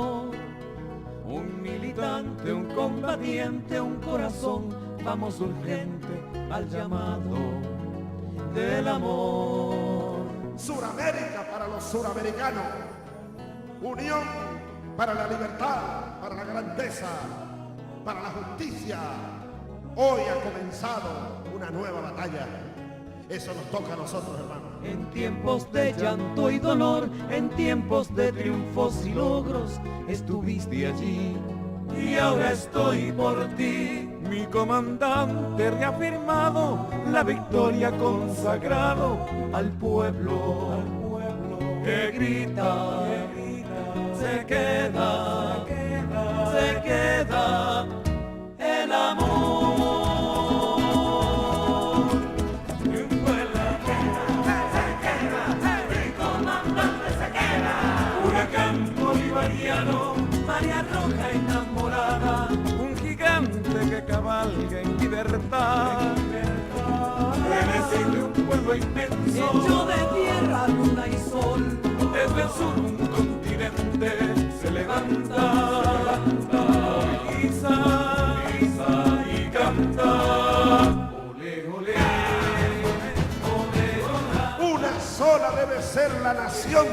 amor. Un militante, un combatiente, un corazón, vamos urgente al llamado del amor. Suramérica para los suramericanos, unión para la libertad, para la grandeza, para la justicia. Hoy ha comenzado una nueva batalla. Eso nos toca a nosotros, hermanos. En tiempos de llanto y dolor, en tiempos de triunfos y logros, estuviste allí y ahora estoy por ti. Mi comandante reafirmado, la victoria consagrado al pueblo que grita, se queda el amor. María Roja enamorada, un gigante que cabalga en libertad. Eres de un pueblo inmenso, hecho de tierra, luna y sol. Desde el sur un continente se levanta, moviliza y canta. Ole, ole, ole, ole. Una sola debe ser la nación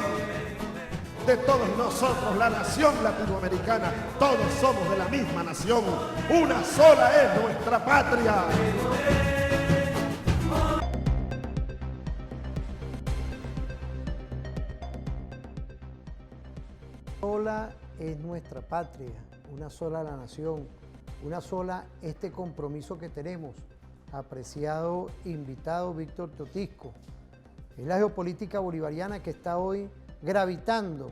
de todos nosotros, la nación latinoamericana. Todos somos de la misma nación. Una sola es nuestra patria. Sola es nuestra patria, una sola la nación, una sola este compromiso que tenemos. Apreciado invitado Víctor Teotisco, es la geopolítica bolivariana que está hoy gravitando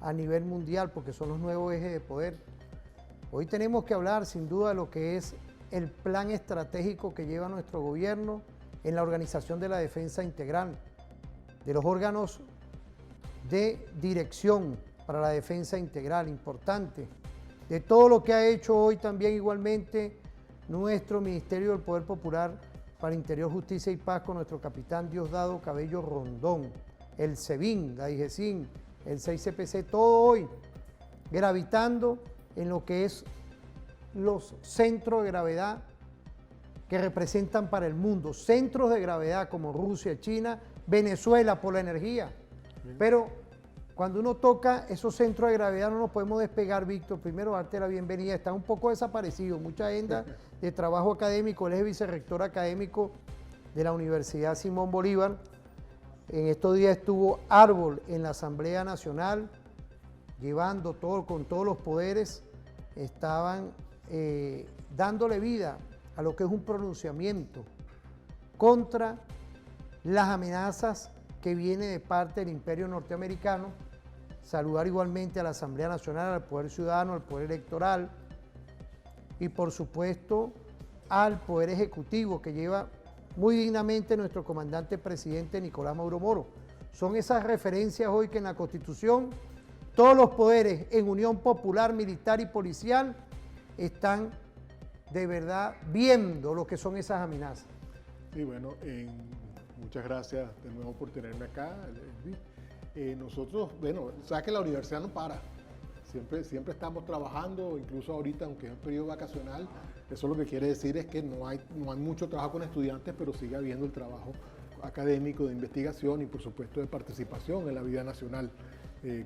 a nivel mundial porque son los nuevos ejes de poder. Hoy tenemos que hablar sin duda de lo que es el plan estratégico que lleva nuestro gobierno en la organización de la defensa integral, de los órganos de dirección para la defensa integral, importante, de todo lo que ha hecho hoy también igualmente nuestro Ministerio del Poder Popular para Interior, Justicia y Paz con nuestro capitán Diosdado Cabello Rondón, el SEBIN, la DIGESIN, el 6CPC, todo hoy gravitando en lo que es los centros de gravedad que representan para el mundo, centros de gravedad como Rusia, China, Venezuela por la energía. Pero cuando uno toca esos centros de gravedad no nos podemos despegar, Víctor. Primero darte la bienvenida, está un poco desaparecido, mucha agenda de trabajo académico, él es vicerrector académico de la Universidad Simón Bolívar. En estos días estuvo Árbol en la Asamblea Nacional, llevando con todos los poderes, estaban dándole vida a lo que es un pronunciamiento contra las amenazas que vienen de parte del imperio norteamericano. Saludar igualmente a la Asamblea Nacional, al Poder Ciudadano, al Poder Electoral y por supuesto al Poder Ejecutivo que lleva muy dignamente nuestro comandante presidente Nicolás Maduro Moro. Son esas referencias hoy que en la Constitución todos los poderes en unión popular, militar y policial están de verdad viendo lo que son esas amenazas. Sí, bueno, muchas gracias de nuevo por tenerme acá. Nosotros, bueno, sabes que la universidad no para. Siempre estamos trabajando, incluso ahorita, aunque es un periodo vacacional, eso lo que quiere decir es que no hay mucho trabajo con estudiantes, pero sigue habiendo el trabajo académico, de investigación y por supuesto de participación en la vida nacional,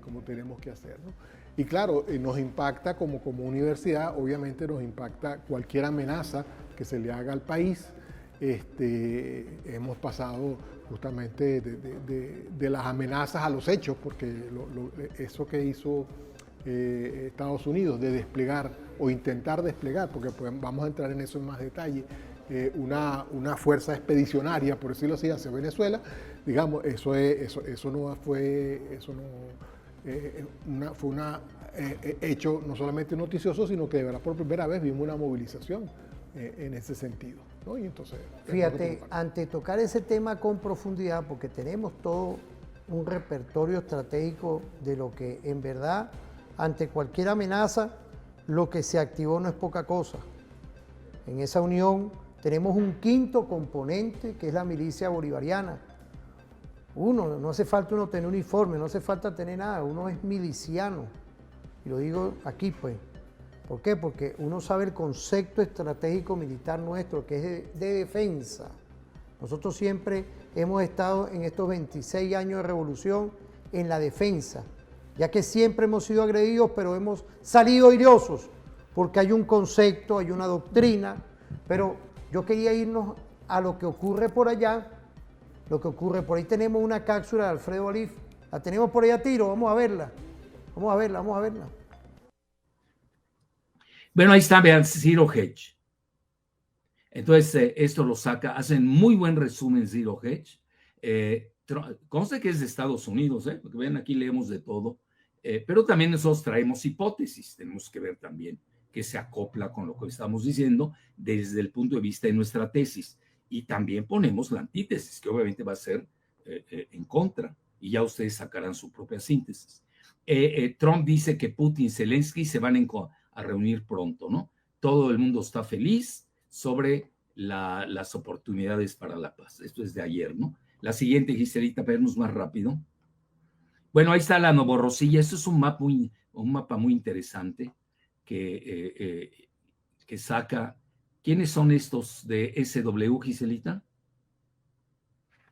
como tenemos que hacer, ¿no? Y claro, nos impacta como universidad, obviamente nos impacta cualquier amenaza que se le haga al país. Hemos pasado justamente de las amenazas a los hechos, porque eso que hizo Estados Unidos de desplegar o intentar desplegar, porque pues, vamos a entrar en eso en más detalle, una fuerza expedicionaria, por decirlo así, hacia Venezuela, digamos, fue un hecho no solamente noticioso, sino que de verdad por primera vez vimos una movilización en ese sentido, ¿no? Y entonces, fíjate, ante tocar ese tema con profundidad, porque tenemos todo un repertorio estratégico de lo que en verdad, ante cualquier amenaza, lo que se activó no es poca cosa. En esa unión tenemos un quinto componente, que es la milicia bolivariana. No hace falta uno tener uniforme, no hace falta tener nada, uno es miliciano. Y lo digo aquí, pues. ¿Por qué? Porque uno sabe el concepto estratégico militar nuestro, que es de defensa. Nosotros siempre hemos estado en estos 26 años de revolución en la defensa, ya que siempre hemos sido agredidos, pero hemos salido airosos, porque hay un concepto, hay una doctrina, pero yo quería irnos a lo que ocurre por allá, lo que ocurre por ahí. Tenemos una cápsula de Alfredo Alif, la tenemos por ahí a tiro, vamos a verla, vamos a verla, vamos a verla. Bueno, ahí está, vean, Zero Hedge. Entonces, esto lo saca, hacen muy buen resumen Zero Hedge. Conste que es de Estados Unidos, porque ven, aquí leemos de todo, pero también nosotros traemos hipótesis, tenemos que ver también que se acopla con lo que estamos diciendo desde el punto de vista de nuestra tesis. Y también ponemos la antítesis, que obviamente va a ser en contra, y ya ustedes sacarán su propia síntesis. Trump dice que Putin y Zelensky se van a reunir pronto, ¿no? Todo el mundo está feliz sobre las oportunidades para la paz. Esto es de ayer, ¿no? La siguiente, Giselita, para irnos más rápido. Bueno, ahí está la Novorosilla. Esto es un mapa muy interesante que saca. ¿Quiénes son estos de SW, Giselita?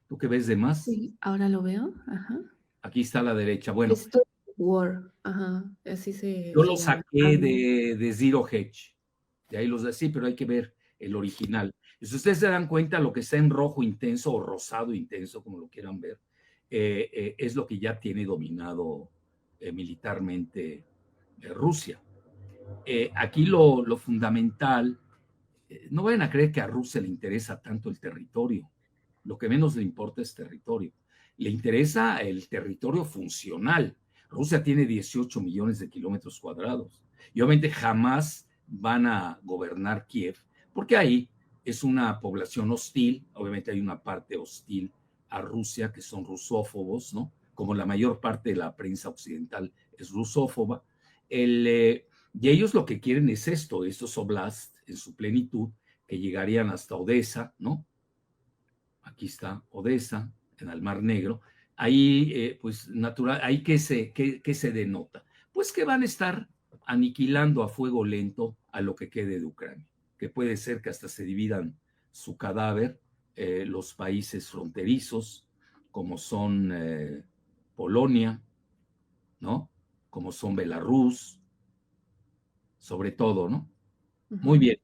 ¿Tú qué ves de más? Sí, ahora lo veo. Ajá. Aquí está a la derecha. Bueno, Esto War. Ajá. Así se. yo se lo llama. saqué de Zero Hedge. De ahí los de sí, pero hay que ver el original. Y si ustedes se dan cuenta, lo que está en rojo intenso o rosado intenso, como lo quieran ver, es lo que ya tiene dominado militarmente Rusia. Aquí lo fundamental, no vayan a creer que a Rusia le interesa tanto el territorio. Lo que menos le importa es territorio. Le interesa el territorio funcional. Rusia tiene 18 millones de kilómetros cuadrados y obviamente jamás van a gobernar Kiev, porque ahí es una población hostil. Obviamente hay una parte hostil a Rusia, que son rusófobos, ¿no? Como la mayor parte de la prensa occidental es rusófoba. Y ellos lo que quieren es estos oblasts en su plenitud, que llegarían hasta Odessa, ¿no? Aquí está Odessa, en el Mar Negro. Ahí, pues, natural, ahí que se denota. Pues que van a estar aniquilando a fuego lento a lo que quede de Ucrania, que puede ser que hasta se dividan su cadáver los países fronterizos, como son Polonia, ¿no? Como son Belarus, sobre todo, ¿no? Muy bien.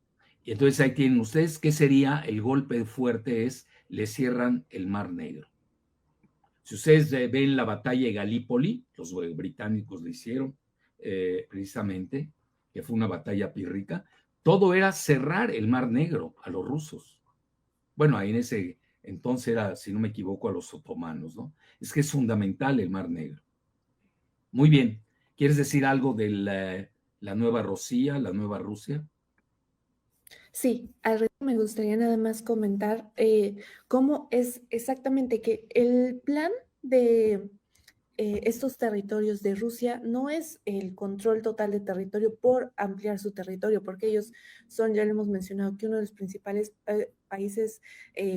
Y entonces ahí tienen ustedes, ¿qué sería el golpe fuerte? Le cierran el Mar Negro. Si ustedes ven la batalla de Galípoli, los británicos lo hicieron precisamente, que fue una batalla pírrica, todo era cerrar el Mar Negro a los rusos. Bueno, ahí en ese entonces era, si no me equivoco, a los otomanos, ¿no? Es que es fundamental el Mar Negro. Muy bien. ¿Quieres decir algo de la nueva Rusia, la nueva Rusia? Sí, alrededor me gustaría nada más comentar cómo es exactamente que el plan de estos territorios de Rusia no es el control total de territorio por ampliar su territorio, porque ellos son, ya lo hemos mencionado, que uno de los principales países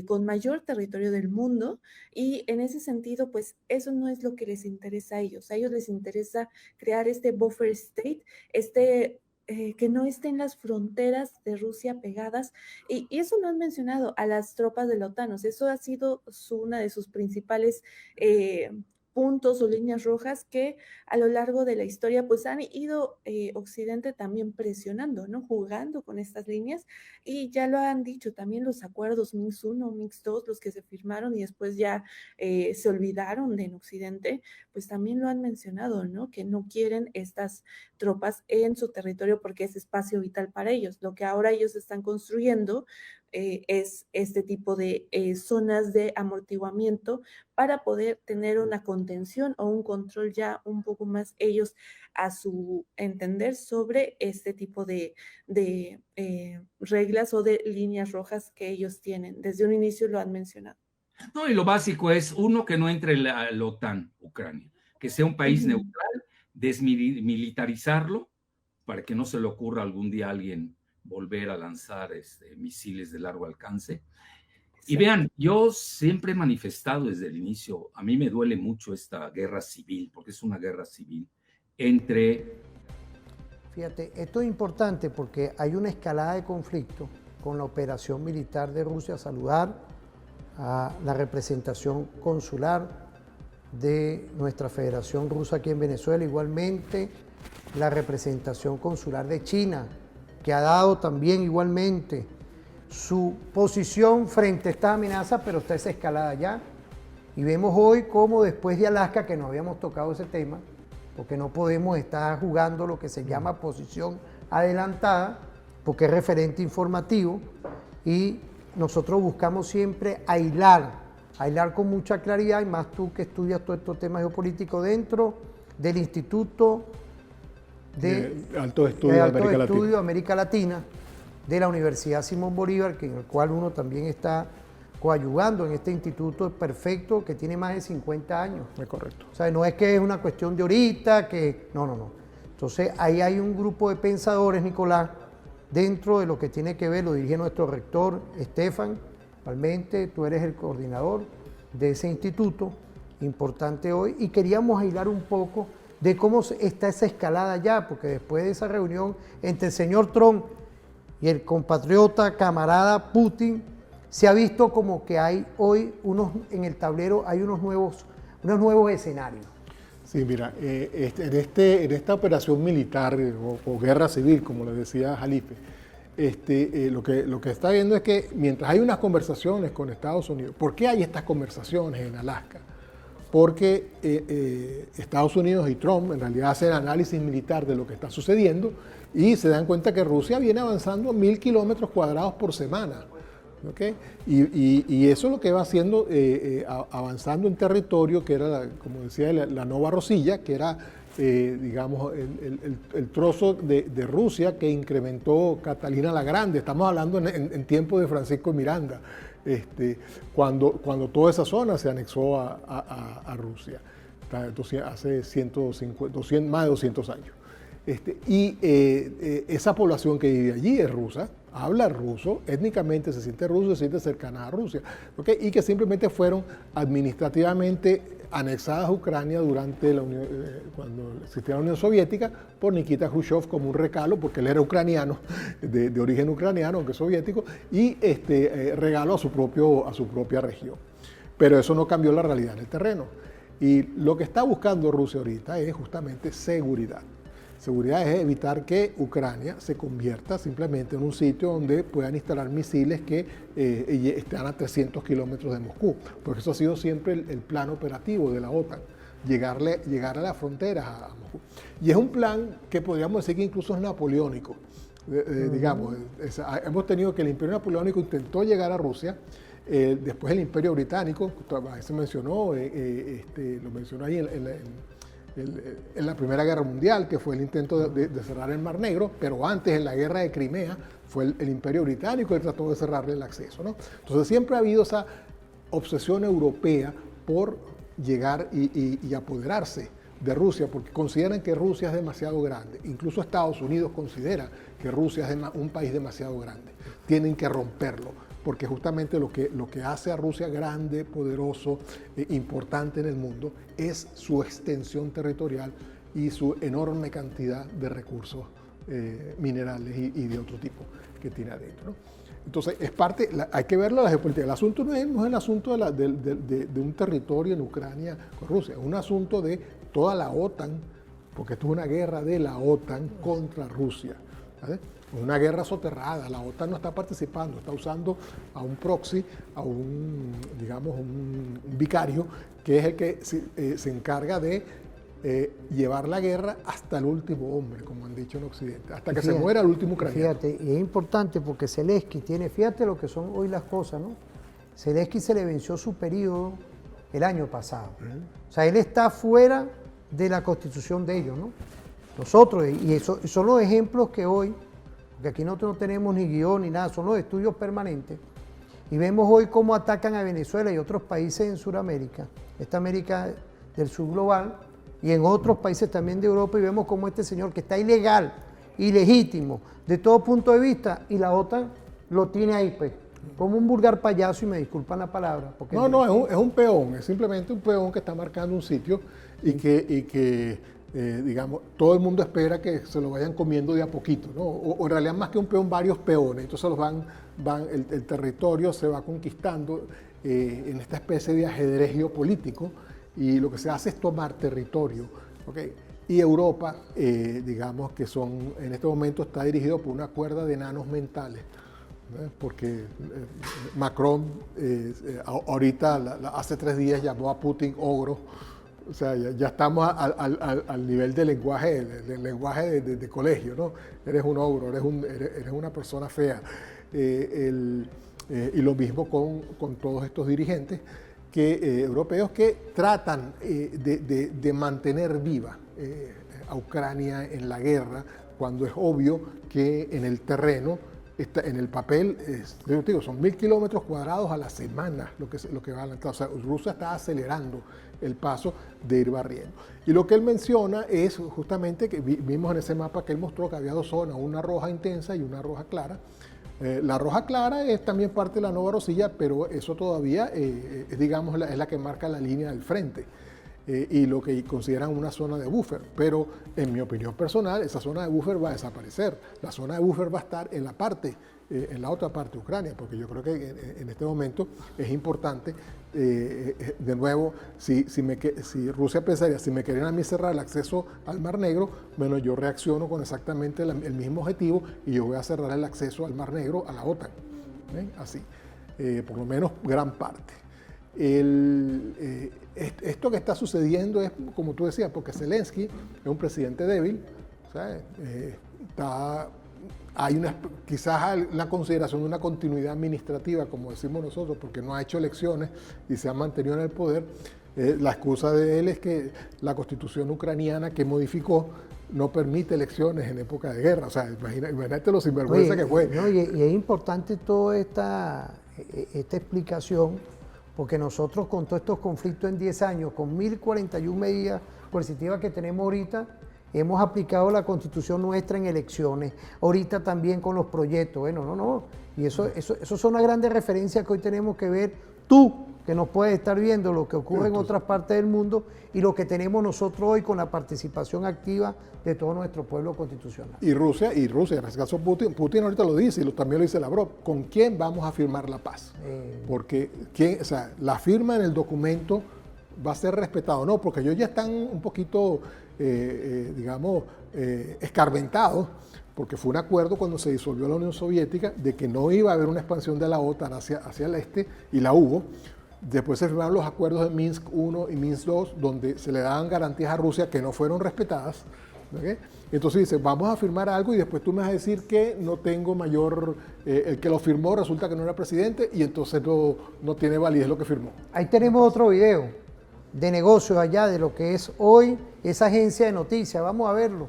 con mayor territorio del mundo, y en ese sentido, pues eso no es lo que les interesa a ellos. A ellos les interesa crear este buffer state, que no estén las fronteras de Rusia pegadas, y eso lo han mencionado a las tropas de la OTAN. O sea, eso ha sido una de sus principales puntos o líneas rojas que a lo largo de la historia pues han ido Occidente también presionando, ¿no? Jugando con estas líneas, y ya lo han dicho también los acuerdos Minsk 1, Minsk 2, los que se firmaron y después ya se olvidaron en Occidente, pues también lo han mencionado, ¿no? Que no quieren estas tropas en su territorio porque es espacio vital para ellos. Lo que ahora ellos están construyendo es este tipo de zonas de amortiguamiento para poder tener una contención o un control ya un poco más ellos a su entender sobre este tipo de reglas o de líneas rojas que ellos tienen. Desde un inicio lo han mencionado. No, y lo básico es, uno, que no entre la OTAN, Ucrania, que sea un país neutral, desmilitarizarlo, para que no se le ocurra algún día a alguien volver a lanzar misiles de largo alcance. Sí. Y vean, yo siempre he manifestado desde el inicio, a mí me duele mucho esta guerra civil, porque es una guerra civil, entre Fíjate, esto es importante porque hay una escalada de conflicto con la operación militar de Rusia. Saludar a la representación consular de nuestra Federación Rusa aquí en Venezuela, igualmente la representación consular de China, que ha dado también igualmente su posición frente a esta amenaza, pero está esa escalada ya. Y vemos hoy cómo después de Alaska, que no habíamos tocado ese tema, porque no podemos estar jugando lo que se llama posición adelantada, porque es referente informativo, y nosotros buscamos siempre aislar con mucha claridad, y más tú que estudias todos estos temas geopolíticos dentro del Instituto de Altos Estudios de América Latina, de la Universidad Simón Bolívar, en el cual uno también está coadyuvando en este instituto perfecto que tiene más de 50 años. Es correcto. O sea, no es que es una cuestión de ahorita, que no. Entonces, ahí hay un grupo de pensadores, Nicolás, dentro de lo que tiene que ver, lo dirige nuestro rector, Estefan, realmente tú eres el coordinador de ese instituto, importante hoy, y queríamos aislar un poco de cómo está esa escalada ya, porque después de esa reunión entre el señor Trump y el compatriota camarada Putin, se ha visto como que hay hoy en el tablero hay unos nuevos escenarios. Sí, mira, en esta operación militar o guerra civil, como le decía Jalife, lo que está viendo es que mientras hay unas conversaciones con Estados Unidos, ¿por qué hay estas conversaciones en Alaska? Porque Estados Unidos y Trump en realidad hacen análisis militar de lo que está sucediendo y se dan cuenta que Rusia viene avanzando 1.000 kilómetros cuadrados por semana. ¿Okay? Y eso es lo que va haciendo, avanzando en territorio que era, como decía, la Nova Rosilla, que era, digamos, el trozo de Rusia que incrementó Catalina la Grande. Estamos hablando en tiempo de Francisco Miranda, cuando toda esa zona se anexó a Rusia, entonces, hace más de 200 años. Esa población que vive allí es rusa, habla ruso, étnicamente se siente ruso, se siente cercana a Rusia, ¿okay? Y que simplemente fueron administrativamente anexadas a Ucrania durante cuando existía la Unión Soviética por Nikita Khrushchev como un recalo, porque él era ucraniano, de origen ucraniano, aunque soviético, y regaló a su propia región. Pero eso no cambió la realidad en el terreno. Y lo que está buscando Rusia ahorita es justamente seguridad. Seguridad es evitar que Ucrania se convierta simplemente en un sitio donde puedan instalar misiles que están a 300 kilómetros de Moscú, porque eso ha sido siempre el plan operativo de la OTAN, llegar a las fronteras a Moscú. Y es un plan que podríamos decir que incluso es napoleónico. Digamos, hemos tenido que el Imperio Napoleónico intentó llegar a Rusia, después el Imperio Británico, se mencionó, lo mencionó ahí en la Primera Guerra Mundial, que fue el intento de cerrar el Mar Negro, pero antes, en la Guerra de Crimea, fue el Imperio Británico que trató de cerrarle el acceso, ¿no? Entonces siempre ha habido esa obsesión europea por llegar y apoderarse de Rusia, porque consideran que Rusia es demasiado grande. Incluso Estados Unidos considera que Rusia es un país demasiado grande. Tienen que romperlo, porque justamente lo que hace a Rusia grande, poderoso, importante en el mundo, es su extensión territorial y su enorme cantidad de recursos minerales y de otro tipo que tiene adentro, ¿no? Entonces, hay que verlo a la geopolítica. El asunto no es el asunto de un territorio en Ucrania con Rusia, es un asunto de toda la OTAN, porque esto es una guerra de la OTAN contra Rusia, ¿sabes? Una guerra soterrada, la OTAN no está participando, está usando a un proxy, a un vicario, que es el que se encarga de llevar la guerra hasta el último hombre, como han dicho en Occidente, hasta que se muera el último ucraniano. Fíjate, y es importante porque Zelensky fíjate lo que son hoy las cosas, ¿no? Zelensky se le venció su periodo el año pasado. O sea, él está fuera de la constitución de ellos, ¿no? Nosotros, y eso son los ejemplos que hoy, porque aquí nosotros no tenemos ni guión ni nada, son los estudios permanentes, y vemos hoy cómo atacan a Venezuela y otros países en Sudamérica, esta América del Sur global, y en otros países también de Europa, y vemos cómo este señor que está ilegal, ilegítimo, de todo punto de vista, y la OTAN lo tiene ahí, pues, como un vulgar payaso, y me disculpan la palabra. Porque no, es un peón, es simplemente un peón que está marcando un sitio y que digamos, todo el mundo espera que se lo vayan comiendo de a poquito, ¿no? O en realidad más que un peón, varios peones. Entonces el territorio se va conquistando en esta especie de ajedrez geopolítico, y lo que se hace es tomar territorio, ¿okay? Y Europa, digamos que en este momento está dirigido por una cuerda de enanos mentales, ¿no? Porque Macron ahorita, hace 3 días, llamó a Putin ogro. O sea, ya estamos al nivel del lenguaje de colegio, ¿no? Eres un ogro, eres una persona fea. Y lo mismo con todos estos dirigentes europeos que tratan de mantener viva a Ucrania en la guerra, cuando es obvio que en el terreno, en el papel, yo digo, son 1000 kilómetros cuadrados a la semana lo que va a lanzar. O sea, Rusia está acelerando el paso de ir barriendo. Y lo que él menciona es justamente que vimos en ese mapa que él mostró que había 2 zonas, una roja intensa y una roja clara. La roja clara es también parte de la Novorosilla, pero eso todavía, digamos, es la que marca la línea del frente. Y lo que consideran una zona de buffer, pero en mi opinión personal, esa zona de buffer va a desaparecer. La zona de buffer va a estar en la otra parte de Ucrania, porque yo creo que en este momento es importante, de nuevo, si Rusia pensaría, si me quieren a mí cerrar el acceso al Mar Negro, bueno, yo reacciono con exactamente el mismo objetivo, y yo voy a cerrar el acceso al Mar Negro a la OTAN, así, por lo menos gran parte. Esto que está sucediendo es, como tú decías, porque Zelensky es un presidente débil, ¿sabes? Hay quizás la consideración de una continuidad administrativa, como decimos nosotros, porque no ha hecho elecciones y se ha mantenido en el poder. La excusa de él es que la constitución ucraniana que modificó no permite elecciones en época de guerra. O sea, imagínate lo sinvergüenza que fue. No, y es importante toda esta explicación, porque nosotros con todos estos conflictos en 10 años, con 1041 medidas coercitivas que tenemos ahorita, hemos aplicado la Constitución nuestra en elecciones, ahorita también con los proyectos. Bueno, no. Y eso son las grandes referencias que hoy tenemos que ver. Tú, que nos puedes estar viendo lo que ocurre en otras partes del mundo, y lo que tenemos nosotros hoy con la participación activa de todo nuestro pueblo constitucional. Y Rusia, en este caso Putin ahorita lo dice, y también lo dice Lavrov, ¿con quién vamos a firmar la paz? Porque la firma en el documento va a ser respetado, no, porque ellos ya están un poquito, digamos, escarmentados, porque fue un acuerdo cuando se disolvió la Unión Soviética de que no iba a haber una expansión de la OTAN hacia el este, y la hubo. Después se firmaron los acuerdos de Minsk I y Minsk II, donde se le daban garantías a Rusia que no fueron respetadas. ¿Okay? Entonces dice, vamos a firmar algo, y después tú me vas a decir que no tengo el que lo firmó resulta que no era presidente, y entonces no tiene validez lo que firmó. Ahí tenemos otro video de negocios allá, de lo que es hoy esa agencia de noticias. Vamos a verlo.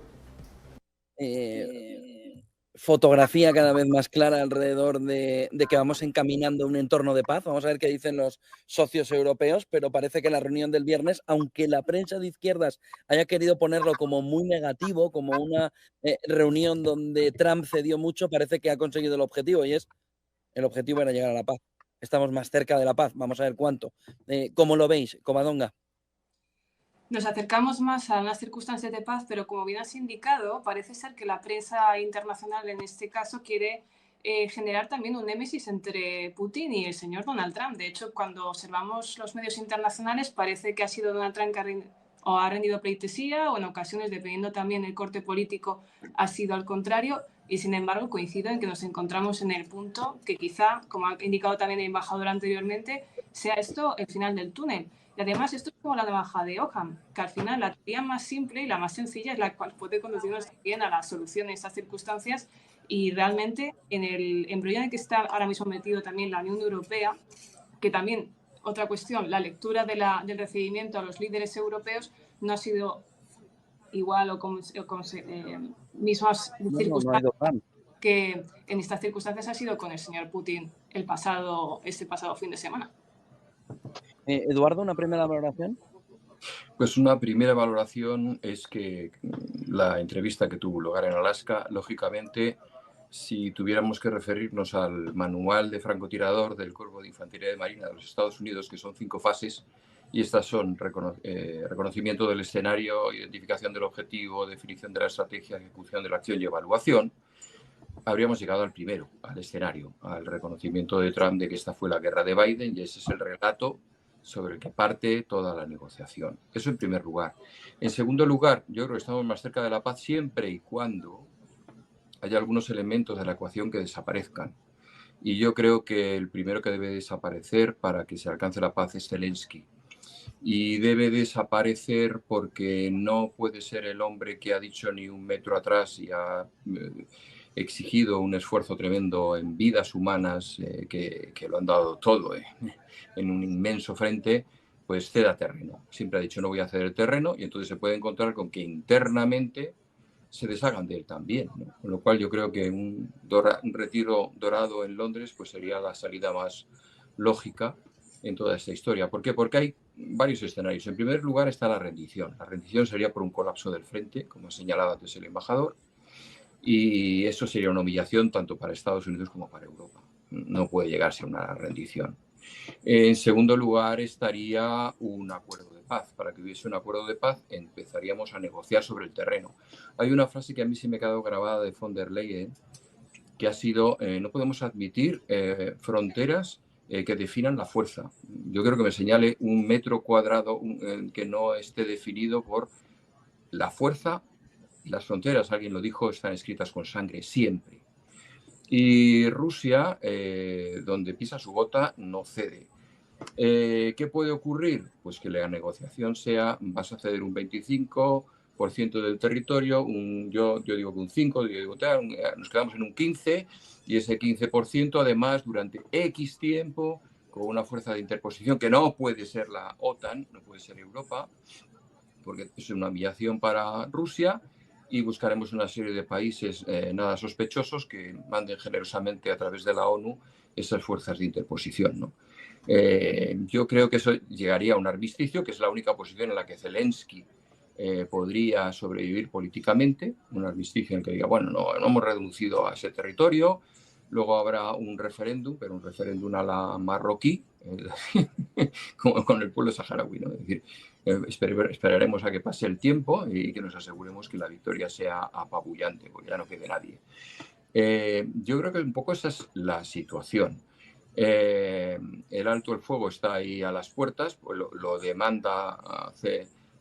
Fotografía cada vez más clara alrededor de que vamos encaminando un entorno de paz. Vamos a ver qué dicen los socios europeos, pero parece que la reunión del viernes, aunque la prensa de izquierdas haya querido ponerlo como muy negativo, como una reunión donde Trump cedió mucho, parece que ha conseguido el objetivo, y el objetivo era llegar a la paz. Estamos más cerca de la paz, vamos a ver cuánto. ¿Cómo lo veis, Covadonga? Nos acercamos más a unas circunstancias de paz, pero como bien has indicado, parece ser que la prensa internacional en este caso quiere generar también un némesis entre Putin y el señor Donald Trump. De hecho, cuando observamos los medios internacionales, parece que ha sido Donald Trump que ha rendido pleitesía, o en ocasiones, dependiendo también del corte político, ha sido al contrario. Y sin embargo, coincido en que nos encontramos en el punto que quizá, como ha indicado también el embajador anteriormente, sea esto el final del túnel. Y además esto es como la navaja de Occam, que al final la teoría más simple y la más sencilla es la cual puede conducirnos bien a la solución de estas circunstancias, y realmente en el embrollo en el que está ahora mismo metido también la Unión Europea, que también, otra cuestión, la lectura del recibimiento a los líderes europeos no ha sido igual o con mismas circunstancias que en estas circunstancias ha sido con el señor Putin este pasado fin de semana. Eduardo, ¿una primera valoración? Pues una primera valoración es que la entrevista que tuvo lugar en Alaska, lógicamente, si tuviéramos que referirnos al manual de francotirador del Cuerpo de Infantería de Marina de los Estados Unidos, que son 5 fases, y estas son reconocimiento del escenario, identificación del objetivo, definición de la estrategia, ejecución de la acción y evaluación, habríamos llegado al primero, al escenario, al reconocimiento de Trump de que esta fue la guerra de Biden y ese es el relato sobre el que parte toda la negociación. Eso en primer lugar. En segundo lugar, yo creo que estamos más cerca de la paz siempre y cuando haya algunos elementos de la ecuación que desaparezcan. Y yo creo que el primero que debe desaparecer para que se alcance la paz es Zelensky. Y debe desaparecer porque no puede ser el hombre que ha dicho ni un metro atrás y ha exigido un esfuerzo tremendo en vidas humanas que lo han dado todo en un inmenso frente, pues ceda terreno. Siempre ha dicho no voy a ceder terreno y entonces se puede encontrar con que internamente se deshagan de él también, ¿no? Con lo cual yo creo que un retiro dorado en Londres pues sería la salida más lógica en toda esta historia. ¿Por qué? Porque hay varios escenarios. En primer lugar está la rendición. La rendición sería por un colapso del frente, como ha señalado antes el embajador, y eso sería una humillación tanto para Estados Unidos como para Europa. No puede llegarse a una rendición. En segundo lugar estaría un acuerdo de paz. Para que hubiese un acuerdo de paz empezaríamos a negociar sobre el terreno. Hay una frase que a mí se me ha quedado grabada de von der Leyen, que ha sido no podemos admitir fronteras que definan la fuerza. Yo creo que me señale un metro cuadrado que no esté definido por la fuerza. Las fronteras, alguien lo dijo, están escritas con sangre siempre. Y Rusia, donde pisa su bota, no cede. ¿Qué puede ocurrir? Pues que la negociación sea, vas a ceder un 25% del territorio, yo digo que un 5%, yo digo tal, nos quedamos en un 15%, y ese 15% además durante X tiempo, con una fuerza de interposición que no puede ser la OTAN, no puede ser Europa, porque es una humillación para Rusia, y buscaremos una serie de países nada sospechosos que manden generosamente a través de la ONU esas fuerzas de interposición, ¿no? Yo creo que eso llegaría a un armisticio, que es la única posición en la que Zelensky podría sobrevivir políticamente, un armisticio en el que diga, bueno, no hemos reducido a ese territorio, luego habrá un referéndum, pero un referéndum a la marroquí, como con el pueblo saharaui, ¿no? Es decir, esperaremos a que pase el tiempo y que nos aseguremos que la victoria sea apabullante, porque ya no quede nadie. Yo creo que un poco esa es la situación. El alto el fuego está ahí a las puertas, pues lo demanda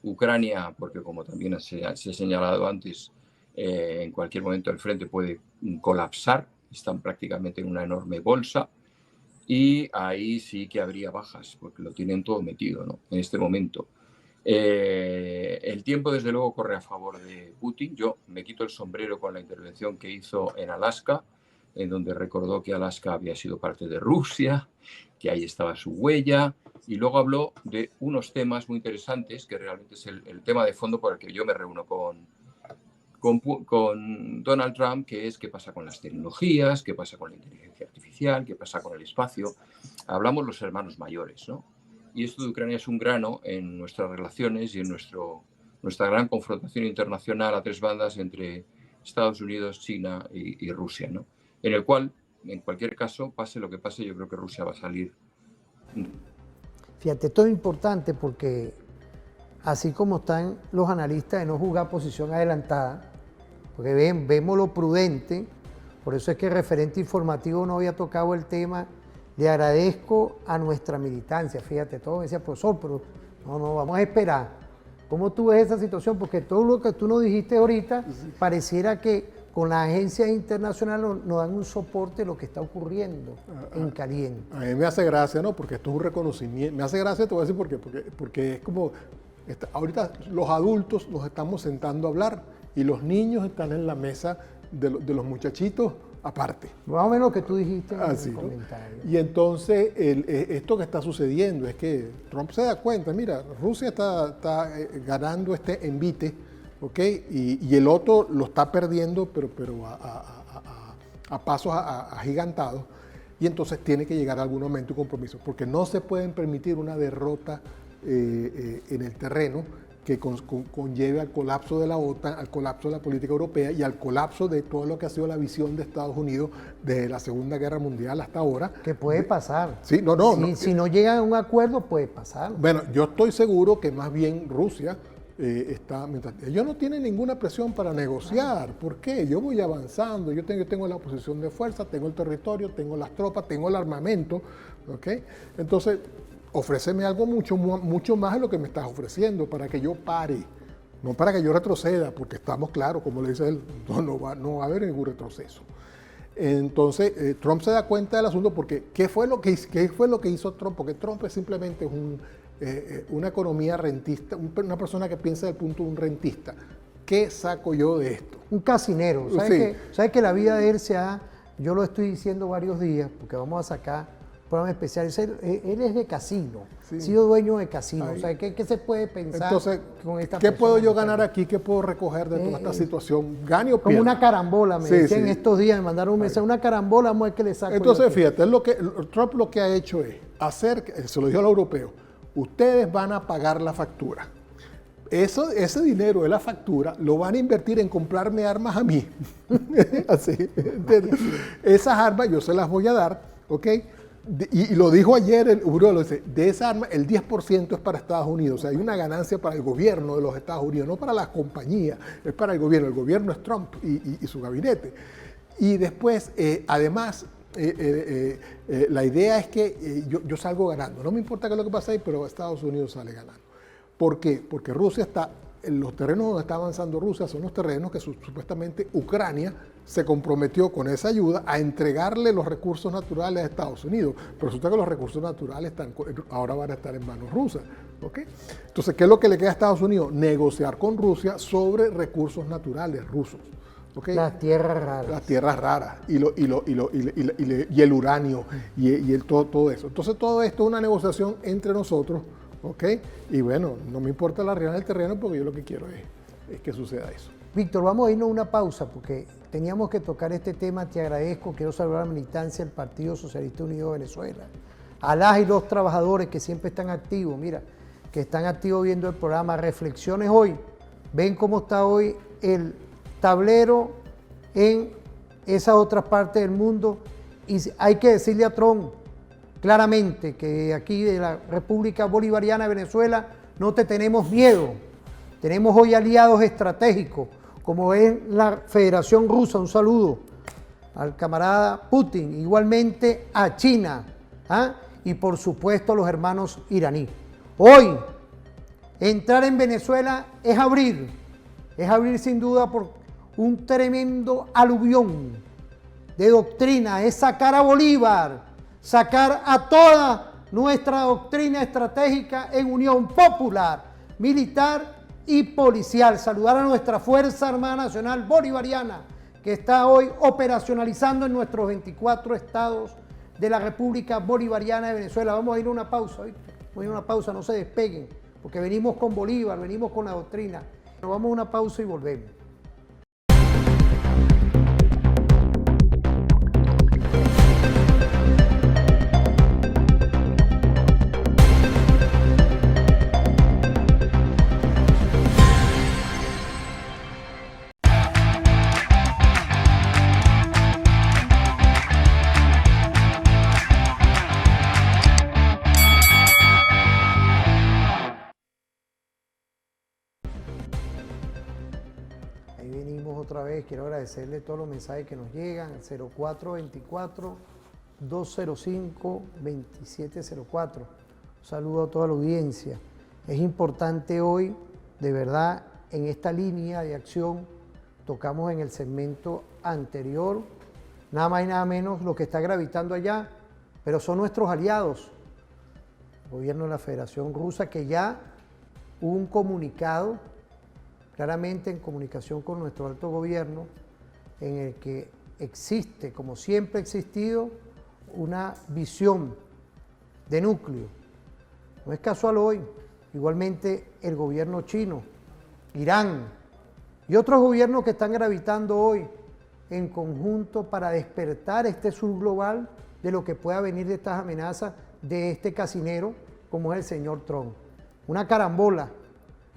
Ucrania, porque como también se ha señalado antes, en cualquier momento el frente puede colapsar, están prácticamente en una enorme bolsa, y ahí sí que habría bajas, porque lo tienen todo metido, ¿no? En este momento. El tiempo, desde luego, corre a favor de Putin. Yo me quito el sombrero con la intervención que hizo en Alaska, en donde recordó que Alaska había sido parte de Rusia, que ahí estaba su huella, y luego habló de unos temas muy interesantes, que realmente es el tema de fondo por el que yo me reúno con Donald Trump, que es qué pasa con las tecnologías, qué pasa con la inteligencia artificial, qué pasa con el espacio. Hablamos los hermanos mayores, ¿no? Y esto de Ucrania es un grano en nuestras relaciones y en nuestra gran confrontación internacional a tres bandas entre Estados Unidos, China y Rusia, ¿no? En el cual, en cualquier caso, pase lo que pase, yo creo que Rusia va a salir. Fíjate, esto es importante porque así como están los analistas de no jugar posición adelantada, porque vemos lo prudente, por eso es que el referente informativo no había tocado el tema. Le agradezco a nuestra militancia, fíjate, todo me decía, profesor, pero no, vamos a esperar. ¿Cómo tú ves esa situación? Porque todo lo que tú nos dijiste ahorita, pareciera que con las agencias internacionales nos dan un soporte de lo que está ocurriendo en caliente. A mí me hace gracia, ¿no? Porque esto es un reconocimiento. Me hace gracia, te voy a decir por qué. Porque es como, ahorita los adultos nos estamos sentando a hablar y los niños están en la mesa de los muchachitos aparte. Más o menos lo que tú dijiste en el comentario. Y entonces esto que está sucediendo es que Trump se da cuenta, mira, Rusia está ganando este envite, ¿ok? Y el otro lo está perdiendo, pero a pasos agigantados. Y entonces tiene que llegar a algún momento un compromiso, porque no se pueden permitir una derrota en el terreno que conlleve al colapso de la OTAN, al colapso de la política europea y al colapso de todo lo que ha sido la visión de Estados Unidos desde la Segunda Guerra Mundial hasta ahora. Que puede pasar. Sí, Si no llegan a un acuerdo, puede pasar. Bueno, yo estoy seguro que más bien Rusia ellos no tienen ninguna presión para negociar. ¿Por qué? Yo voy avanzando, yo tengo la posición de fuerza, tengo el territorio, tengo las tropas, tengo el armamento, ¿ok? Entonces, ofréceme algo mucho más de lo que me estás ofreciendo para que yo pare, no para que yo retroceda, porque estamos claros, como le dice él, no va a haber ningún retroceso. Entonces, Trump se da cuenta del asunto porque ¿qué fue lo que hizo Trump? Porque Trump es simplemente una economía rentista, una persona que piensa del punto de un rentista. ¿Qué saco yo de esto? Un casinero. ¿Sabes que la vida de él yo lo estoy diciendo varios días, porque vamos a sacar un programa especial. Él es de casino, ha sido dueño de casino. O sea, ¿qué se puede pensar? Entonces, con esta ¿qué persona? puedo yo ganar aquí? ¿Qué puedo recoger de toda esta situación? ¿Gane o pierda? Como una carambola, me decían estos días, me mandaron un mensaje, una carambola, vamos a ver qué le saco. Entonces, fíjate, Trump lo que ha hecho es se lo dijo a los europeos, ustedes van a pagar la factura. Ese dinero de la factura lo van a invertir en comprarme armas a mí. Así, ¿entiendes? Esas armas yo se las voy a dar, ¿ok? Y lo dijo ayer el Uriolo, de esa arma el 10% es para Estados Unidos. O sea, hay una ganancia para el gobierno de los Estados Unidos, no para las compañías, es para el gobierno. El gobierno es Trump y su gabinete. Y después, además, la idea es que yo salgo ganando. No me importa qué es lo que pasa ahí, pero Estados Unidos sale ganando. ¿Por qué? Porque Rusia los terrenos donde está avanzando Rusia son los terrenos que supuestamente Ucrania se comprometió con esa ayuda a entregarle los recursos naturales a Estados Unidos. Pero resulta que los recursos naturales ahora van a estar en manos rusas. ¿Okay? Entonces, ¿qué es lo que le queda a Estados Unidos? Negociar con Rusia sobre recursos naturales rusos. ¿Okay? Las tierras raras. Las tierras raras y el uranio y todo eso. Entonces, todo esto es una negociación entre nosotros. ¿Ok? Y bueno, no me importa la realidad del terreno porque yo lo que quiero es que suceda eso. Víctor, vamos a irnos a una pausa porque teníamos que tocar este tema. Te agradezco, quiero saludar a la militancia del Partido Socialista Unido de Venezuela, a las y los trabajadores que siempre están activos, mira, que están activos viendo el programa. Reflexiones hoy, ven cómo está hoy el tablero en esas otras partes del mundo y hay que decirle a Trump claramente que aquí de la República Bolivariana de Venezuela no te tenemos miedo. Tenemos hoy aliados estratégicos, como es la Federación Rusa. Un saludo al camarada Putin, igualmente a China, y por supuesto a los hermanos iraníes. Hoy, entrar en Venezuela es abrir sin duda por un tremendo aluvión de doctrina, es sacar a Bolívar, sacar a toda nuestra doctrina estratégica en unión popular, militar y policial. Saludar a nuestra Fuerza Armada Nacional Bolivariana, que está hoy operacionalizando en nuestros 24 estados de la República Bolivariana de Venezuela. Vamos a ir a una pausa, ¿viste? Vamos a ir a una pausa, no se despeguen, porque venimos con Bolívar, venimos con la doctrina. Nos vamos a una pausa y volvemos. Ahí venimos otra vez, quiero agradecerle todos los mensajes que nos llegan, al 0424-205-2704. Un saludo a toda la audiencia. Es importante hoy, de verdad, en esta línea de acción, tocamos en el segmento anterior, nada más y nada menos lo que está gravitando allá, pero son nuestros aliados, el gobierno de la Federación Rusa, que ya hubo un comunicado claramente en comunicación con nuestro alto gobierno, en el que existe, como siempre ha existido, una visión de núcleo. No es casual hoy, igualmente el gobierno chino, Irán y otros gobiernos que están gravitando hoy en conjunto para despertar este sur global de lo que pueda venir de estas amenazas de este casinero como es el señor Trump. Una carambola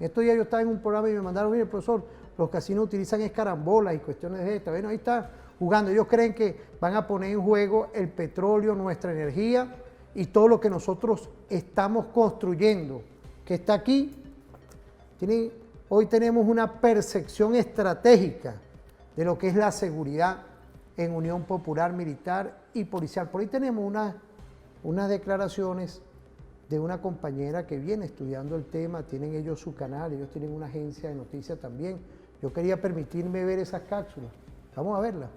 Estos días yo estaba en un programa y me mandaron, mire, profesor, los casinos utilizan escarambolas y cuestiones de estas. Bueno, ahí está jugando. Ellos creen que van a poner en juego el petróleo, nuestra energía y todo lo que nosotros estamos construyendo, que está aquí. Hoy tenemos una percepción estratégica de lo que es la seguridad en Unión Popular Militar y Policial. Por ahí tenemos unas declaraciones de una compañera que viene estudiando el tema, tienen ellos su canal, ellos tienen una agencia de noticias también. Yo quería permitirme ver esas cápsulas. Vamos a verlas.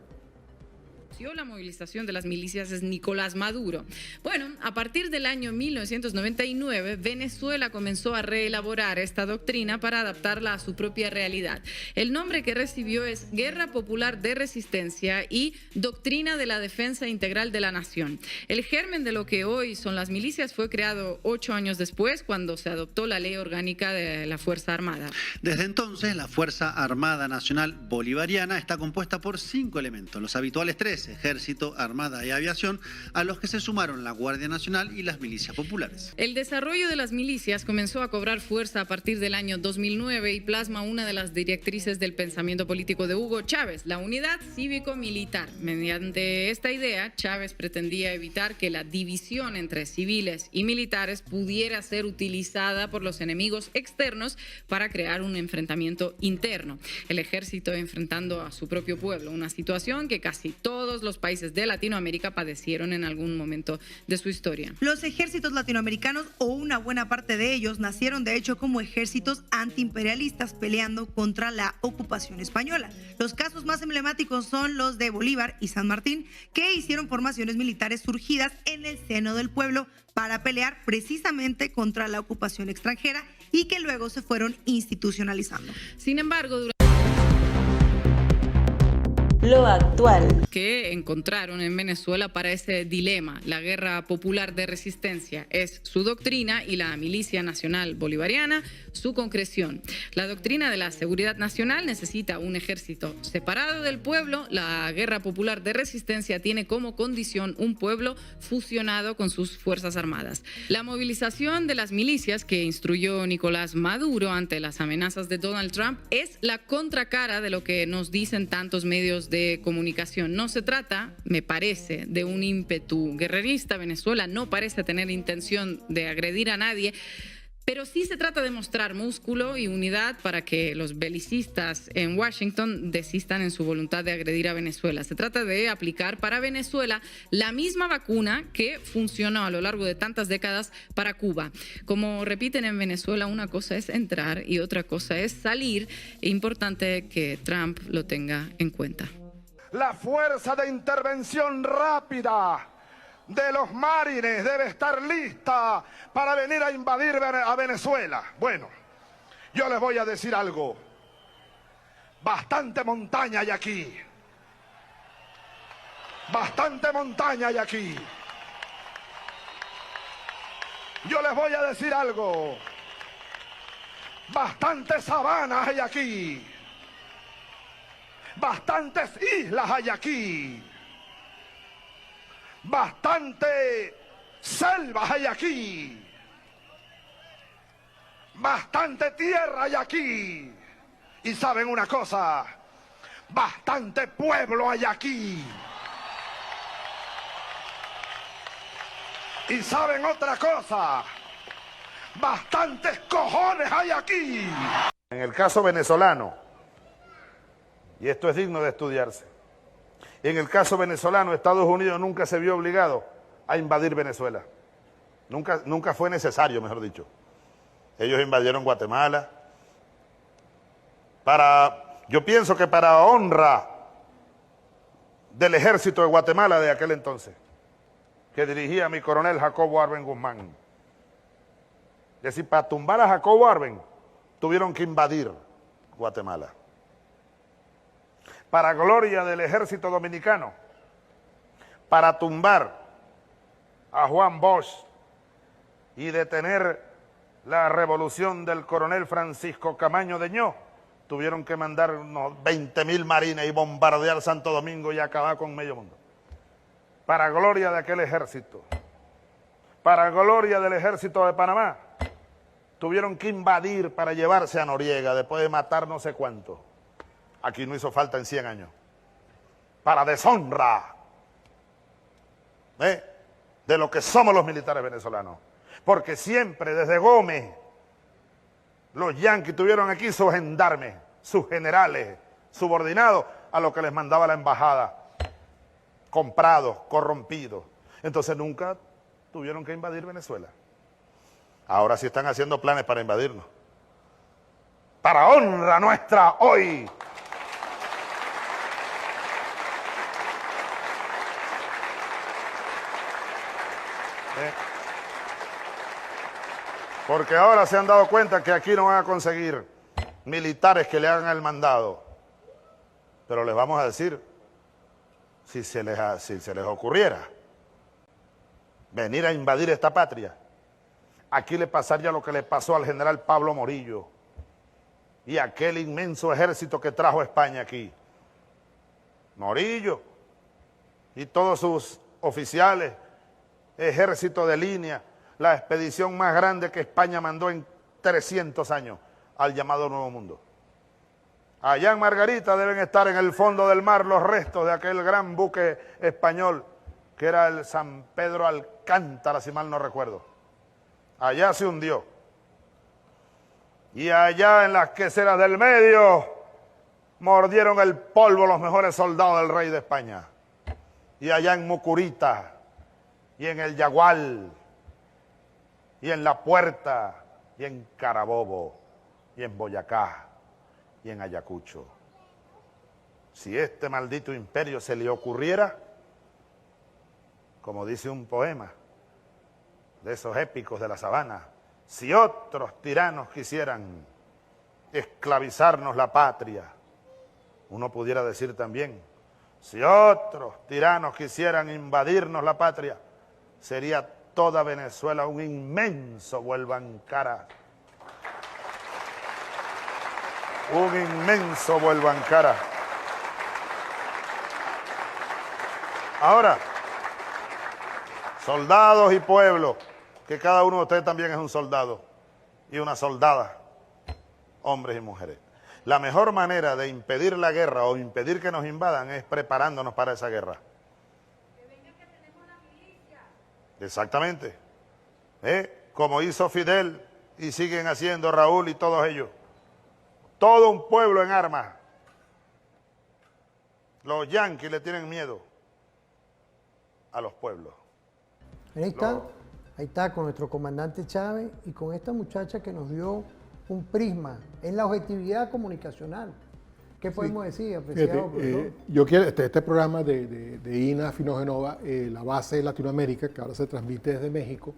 La movilización de las milicias es Nicolás Maduro. Bueno, a partir del año 1999, Venezuela comenzó a reelaborar esta doctrina para adaptarla a su propia realidad. El nombre que recibió es Guerra Popular de Resistencia y Doctrina de la Defensa Integral de la Nación. El germen de lo que hoy son las milicias fue creado 8 años después, cuando se adoptó la Ley Orgánica de la Fuerza Armada. Desde entonces, la Fuerza Armada Nacional Bolivariana está compuesta por 5 elementos, los habituales 3: Ejército, Armada y Aviación, a los que se sumaron la Guardia Nacional y las milicias populares. El desarrollo de las milicias comenzó a cobrar fuerza a partir del año 2009 y plasma una de las directrices del pensamiento político de Hugo Chávez, la unidad cívico-militar. Mediante esta idea, Chávez pretendía evitar que la división entre civiles y militares pudiera ser utilizada por los enemigos externos para crear un enfrentamiento interno. El ejército enfrentando a su propio pueblo, una situación que casi todos los países de Latinoamérica padecieron en algún momento de su historia. Los ejércitos latinoamericanos, o una buena parte de ellos, nacieron de hecho como ejércitos antiimperialistas peleando contra la ocupación española. Los casos más emblemáticos son los de Bolívar y San Martín, que hicieron formaciones militares surgidas en el seno del pueblo para pelear precisamente contra la ocupación extranjera y que luego se fueron institucionalizando. Sin embargo, lo actual que encontraron en Venezuela para ese dilema. La Guerra Popular de Resistencia es su doctrina y la Milicia Nacional Bolivariana su concreción. La doctrina de la seguridad nacional necesita un ejército separado del pueblo. La Guerra Popular de Resistencia tiene como condición un pueblo fusionado con sus fuerzas armadas. La movilización de las milicias que instruyó Nicolás Maduro ante las amenazas de Donald Trump es la contracara de lo que nos dicen tantos medios de comunicación. No se trata, me parece, de un ímpetu guerrerista. Venezuela no parece tener intención de agredir a nadie, pero sí se trata de mostrar músculo y unidad para que los belicistas en Washington desistan en su voluntad de agredir a Venezuela. Se trata de aplicar para Venezuela la misma vacuna que funcionó a lo largo de tantas décadas para Cuba. Como repiten en Venezuela, una cosa es entrar y otra cosa es salir. Es importante que Trump lo tenga en cuenta. La fuerza de intervención rápida de los marines debe estar lista para venir a invadir a Venezuela. Bueno, yo les voy a decir algo. Bastante montaña hay aquí. Bastante montaña hay aquí. Yo les voy a decir algo. Bastante sabana hay aquí. Bastantes islas hay aquí. Bastante selvas hay aquí. Bastante tierra hay aquí. Y saben una cosa, bastante pueblo hay aquí. Y saben otra cosa, bastantes cojones hay aquí. En el caso venezolano, y esto es digno de estudiarse, en el caso venezolano, Estados Unidos nunca se vio obligado a invadir Venezuela. Nunca fue necesario, mejor dicho. Ellos invadieron Guatemala. Yo pienso que para honra del ejército de Guatemala de aquel entonces, que dirigía mi coronel Jacobo Arben Guzmán. Es decir, para tumbar a Jacobo Arben, tuvieron que invadir Guatemala. Para gloria del ejército dominicano, para tumbar a Juan Bosch y detener la revolución del coronel Francisco Camaño Deñó, tuvieron que mandar unos 20.000 marines y bombardear Santo Domingo y acabar con medio mundo. Para gloria de aquel ejército, para gloria del ejército de Panamá, tuvieron que invadir para llevarse a Noriega después de matar no sé cuánto. Aquí no hizo falta en 100 años. Para deshonra de lo que somos los militares venezolanos. Porque siempre, desde Gómez, los yanquis tuvieron aquí sus gendarmes, sus generales, subordinados a lo que les mandaba la embajada, comprados, corrompidos. Entonces nunca tuvieron que invadir Venezuela. Ahora sí están haciendo planes para invadirnos. Para honra nuestra hoy. Porque ahora se han dado cuenta que aquí no van a conseguir militares que le hagan el mandado. Pero les vamos a decir, si se les ocurriera venir a invadir esta patria, aquí le pasaría lo que le pasó al general Pablo Morillo y aquel inmenso ejército que trajo España aquí. Morillo y todos sus oficiales, ejército de línea, la expedición más grande que España mandó en 300 años al llamado Nuevo Mundo. Allá en Margarita deben estar en el fondo del mar los restos de aquel gran buque español que era el San Pedro Alcántara, si mal no recuerdo. Allá se hundió. Y allá en las queseras del medio mordieron el polvo los mejores soldados del rey de España. Y allá en Mucurita, y en el Yagual, y en La Puerta, y en Carabobo, y en Boyacá, y en Ayacucho. Si este maldito imperio se le ocurriera, como dice un poema de esos épicos de la sabana, si otros tiranos quisieran esclavizarnos la patria, uno pudiera decir también, si otros tiranos quisieran invadirnos la patria, sería toda Venezuela un inmenso vuelvancara. Un inmenso vuelvancara. Ahora, soldados y pueblo, que cada uno de ustedes también es un soldado y una soldada, hombres y mujeres. La mejor manera de impedir la guerra o impedir que nos invadan es preparándonos para esa guerra. Exactamente. Como hizo Fidel y siguen haciendo Raúl y todos ellos. Todo un pueblo en armas. Los yanquis le tienen miedo a los pueblos. Ahí está con nuestro comandante Chávez y con esta muchacha que nos dio un prisma en la objetividad comunicacional. ¿Qué podemos decir, apreciado profesor? Yo quiero, este programa de INA Finogenova, la base de Latinoamérica, que ahora se transmite desde México,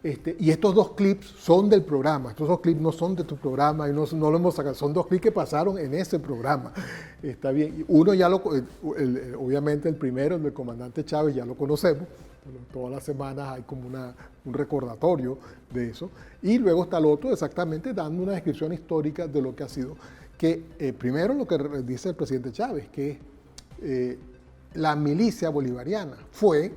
y estos dos clips son del programa. Estos dos clips no son de tu programa y no lo hemos sacado, son dos clips que pasaron en ese programa. Está bien. Uno ya obviamente el primero, el del comandante Chávez, ya lo conocemos. Todas las semanas hay como un recordatorio de eso. Y luego está el otro, exactamente, dando una descripción histórica de lo que ha sido. Que primero lo que dice el presidente Chávez, que la milicia bolivariana fue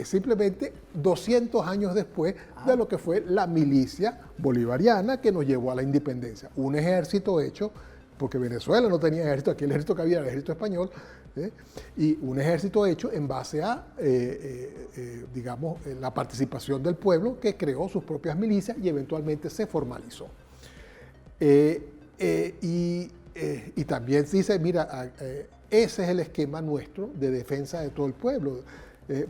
simplemente 200 años después de lo que fue la milicia bolivariana que nos llevó a la independencia. Un ejército hecho, porque Venezuela no tenía ejército, aquí el ejército que había era el ejército español, y un ejército hecho en base a, digamos, la participación del pueblo que creó sus propias milicias y eventualmente se formalizó. Y también dice, mira, ese es el esquema nuestro de defensa de todo el pueblo.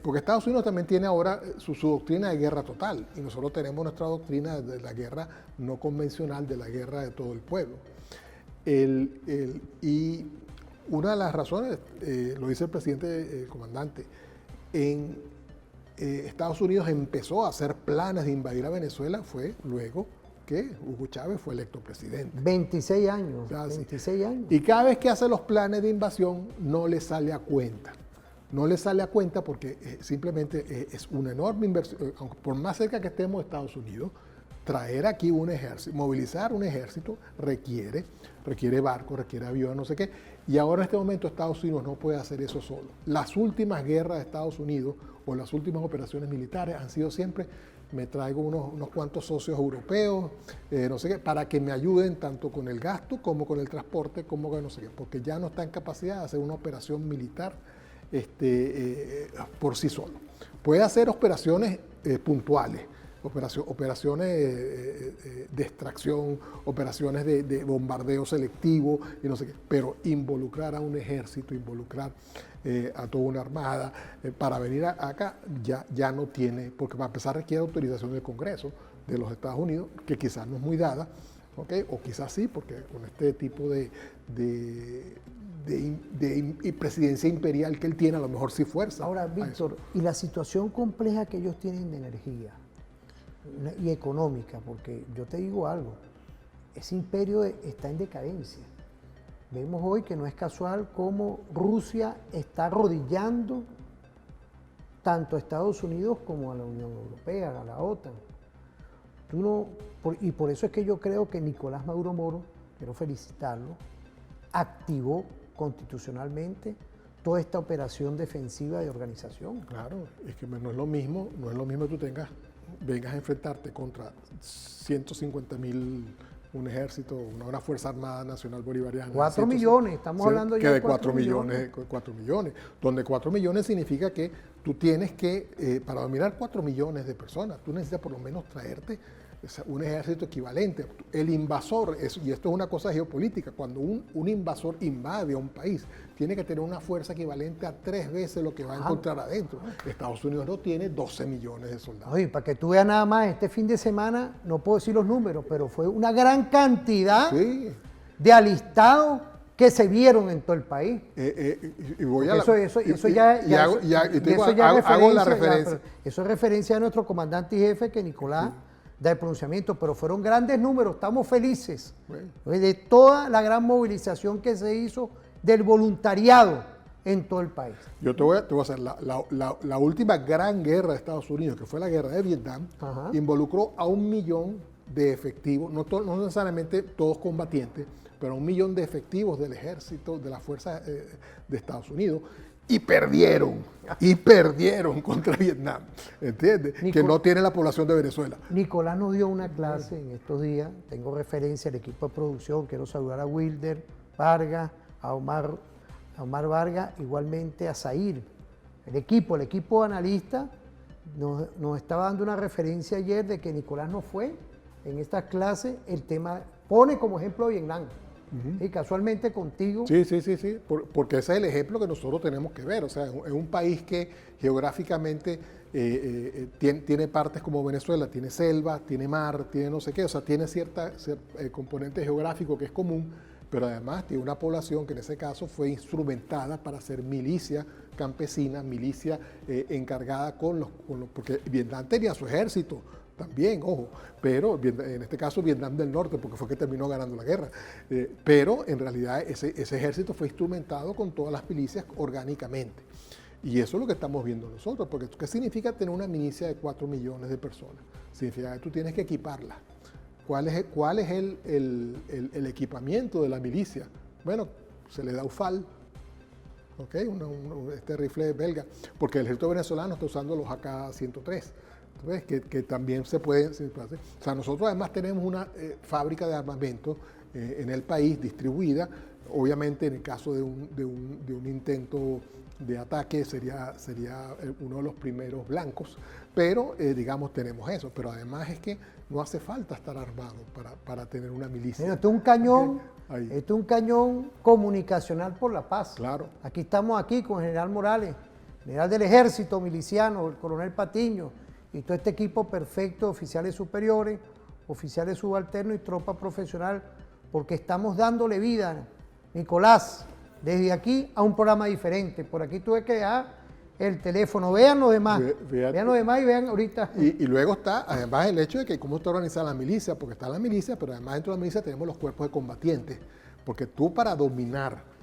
Porque Estados Unidos también tiene ahora su doctrina de guerra total y nosotros tenemos nuestra doctrina de la guerra no convencional, de la guerra de todo el pueblo. Y una de las razones, lo dice el presidente, el comandante, en Estados Unidos empezó a hacer planes de invadir a Venezuela fue luego que Hugo Chávez fue electo presidente. 26 años, Casi. 26 años. Y cada vez que hace los planes de invasión no le sale a cuenta. No le sale a cuenta porque simplemente es una enorme inversión. Por más cerca que estemos de Estados Unidos, traer aquí un ejército, movilizar un ejército requiere barcos, requiere aviones, no sé qué. Y ahora en este momento Estados Unidos no puede hacer eso solo. Las últimas guerras de Estados Unidos o las últimas operaciones militares han sido siempre me traigo unos cuantos socios europeos, no sé qué, para que me ayuden tanto con el gasto como con el transporte, como con no sé qué, porque ya no está en capacidad de hacer una operación militar por sí solo. Puede hacer operaciones puntuales, operaciones de extracción, operaciones de bombardeo selectivo y no sé qué, pero involucrar a un ejército, involucrar a toda una armada para venir acá ya no tiene, porque para empezar requiere autorización del Congreso de los Estados Unidos, que quizás no es muy dada, ¿okay? O quizás sí, porque con este tipo de presidencia imperial que él tiene, a lo mejor sí fuerza. Ahora, Víctor, y la situación compleja que ellos tienen de energía y económica, porque yo te digo algo, ese imperio está en decadencia. Vemos hoy que no es casual cómo Rusia está arrodillando tanto a Estados Unidos como a la Unión Europea, a la OTAN. Y por eso es que yo creo que Nicolás Maduro Moro, quiero felicitarlo, activó constitucionalmente toda esta operación defensiva de organización. Claro, es que no es lo mismo que tú vengas a enfrentarte contra 150.000, un ejército, una Fuerza Armada Nacional Bolivariana. 4 millones, estamos hablando ya de 4 millones. 4 millones, donde 4 millones significa que tú tienes que, para dominar 4 millones de personas, tú necesitas por lo menos traerte un ejército equivalente. El invasor, y esto es una cosa geopolítica, cuando un invasor invade a un país, tiene que tener una fuerza equivalente a 3 veces lo que va a encontrar adentro. Estados Unidos no tiene 12 millones de soldados. Oye, para que tú veas nada más, este fin de semana, no puedo decir los números, pero fue una gran cantidad de alistados que se vieron en todo el país. Y voy a eso hago la referencia. Eso es referencia a nuestro comandante y jefe, que Nicolás da el pronunciamiento, pero fueron grandes números, estamos felices de toda la gran movilización que se hizo del voluntariado en todo el país. Yo te voy a hacer la última gran guerra de Estados Unidos, que fue la guerra de Vietnam, involucró a 1 millón de efectivos, no necesariamente todos combatientes, pero 1 millón de efectivos del ejército, de las fuerzas de Estados Unidos, y perdieron contra Vietnam, ¿entiendes? Que no tiene la población de Venezuela. Nicolás nos dio una clase en estos días, tengo referencia al equipo de producción, quiero saludar a Wilder Vargas, a Omar Vargas, igualmente a Zair. El equipo analista nos estaba dando una referencia ayer de que Nicolás no fue en estas clases, el tema pone como ejemplo a Vietnam. Y casualmente contigo. Sí, porque ese es el ejemplo que nosotros tenemos que ver. O sea, es un país que geográficamente tiene partes como Venezuela, tiene selva, tiene mar, tiene no sé qué, o sea, tiene cierta componente geográfico que es común, pero además tiene una población que en ese caso fue instrumentada para hacer milicia campesina, milicia encargada porque Vietnam tenía su ejército también, ojo, pero en este caso Vietnam del Norte, porque fue que terminó ganando la guerra, pero en realidad ese ejército fue instrumentado con todas las milicias orgánicamente. Y eso es lo que estamos viendo nosotros, porque ¿qué significa tener una milicia de 4 millones de personas? Significa que tú tienes que equiparla. ¿Cuál es el equipamiento de la milicia? Bueno, se le da UFAL, ¿okay? Este rifle belga, porque el ejército venezolano está usando los AK-103. ¿Ves? Que también se puede hacer. O sea, nosotros además tenemos una fábrica de armamento en el país distribuida. Obviamente en el caso de un intento de ataque sería uno de los primeros blancos, pero digamos tenemos eso. Pero además es que no hace falta estar armado para tener una milicia. Mira, esto es un cañón, esto es un cañón comunicacional por la paz. Claro. Aquí estamos con el general Morales, general del ejército miliciano, el coronel Patiño, y todo este equipo perfecto de oficiales superiores, oficiales subalternos y tropa profesional, porque estamos dándole vida, Nicolás, desde aquí a un programa diferente. Por aquí tuve que dejar el teléfono. Vean los demás. Vean los demás y vean ahorita. Y luego está, además, el hecho de que cómo está organizada la milicia, porque está la milicia, pero además dentro de la milicia tenemos los cuerpos de combatientes. Porque tú para dominar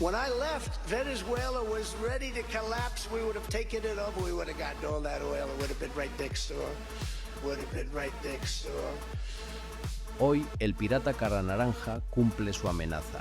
When I left, Venezuela was ready to collapse. We would have taken it over. We would have gotten all that oil. It would have been right next door. Would have been right next door. Hoy, el pirata cara naranja cumple su amenaza.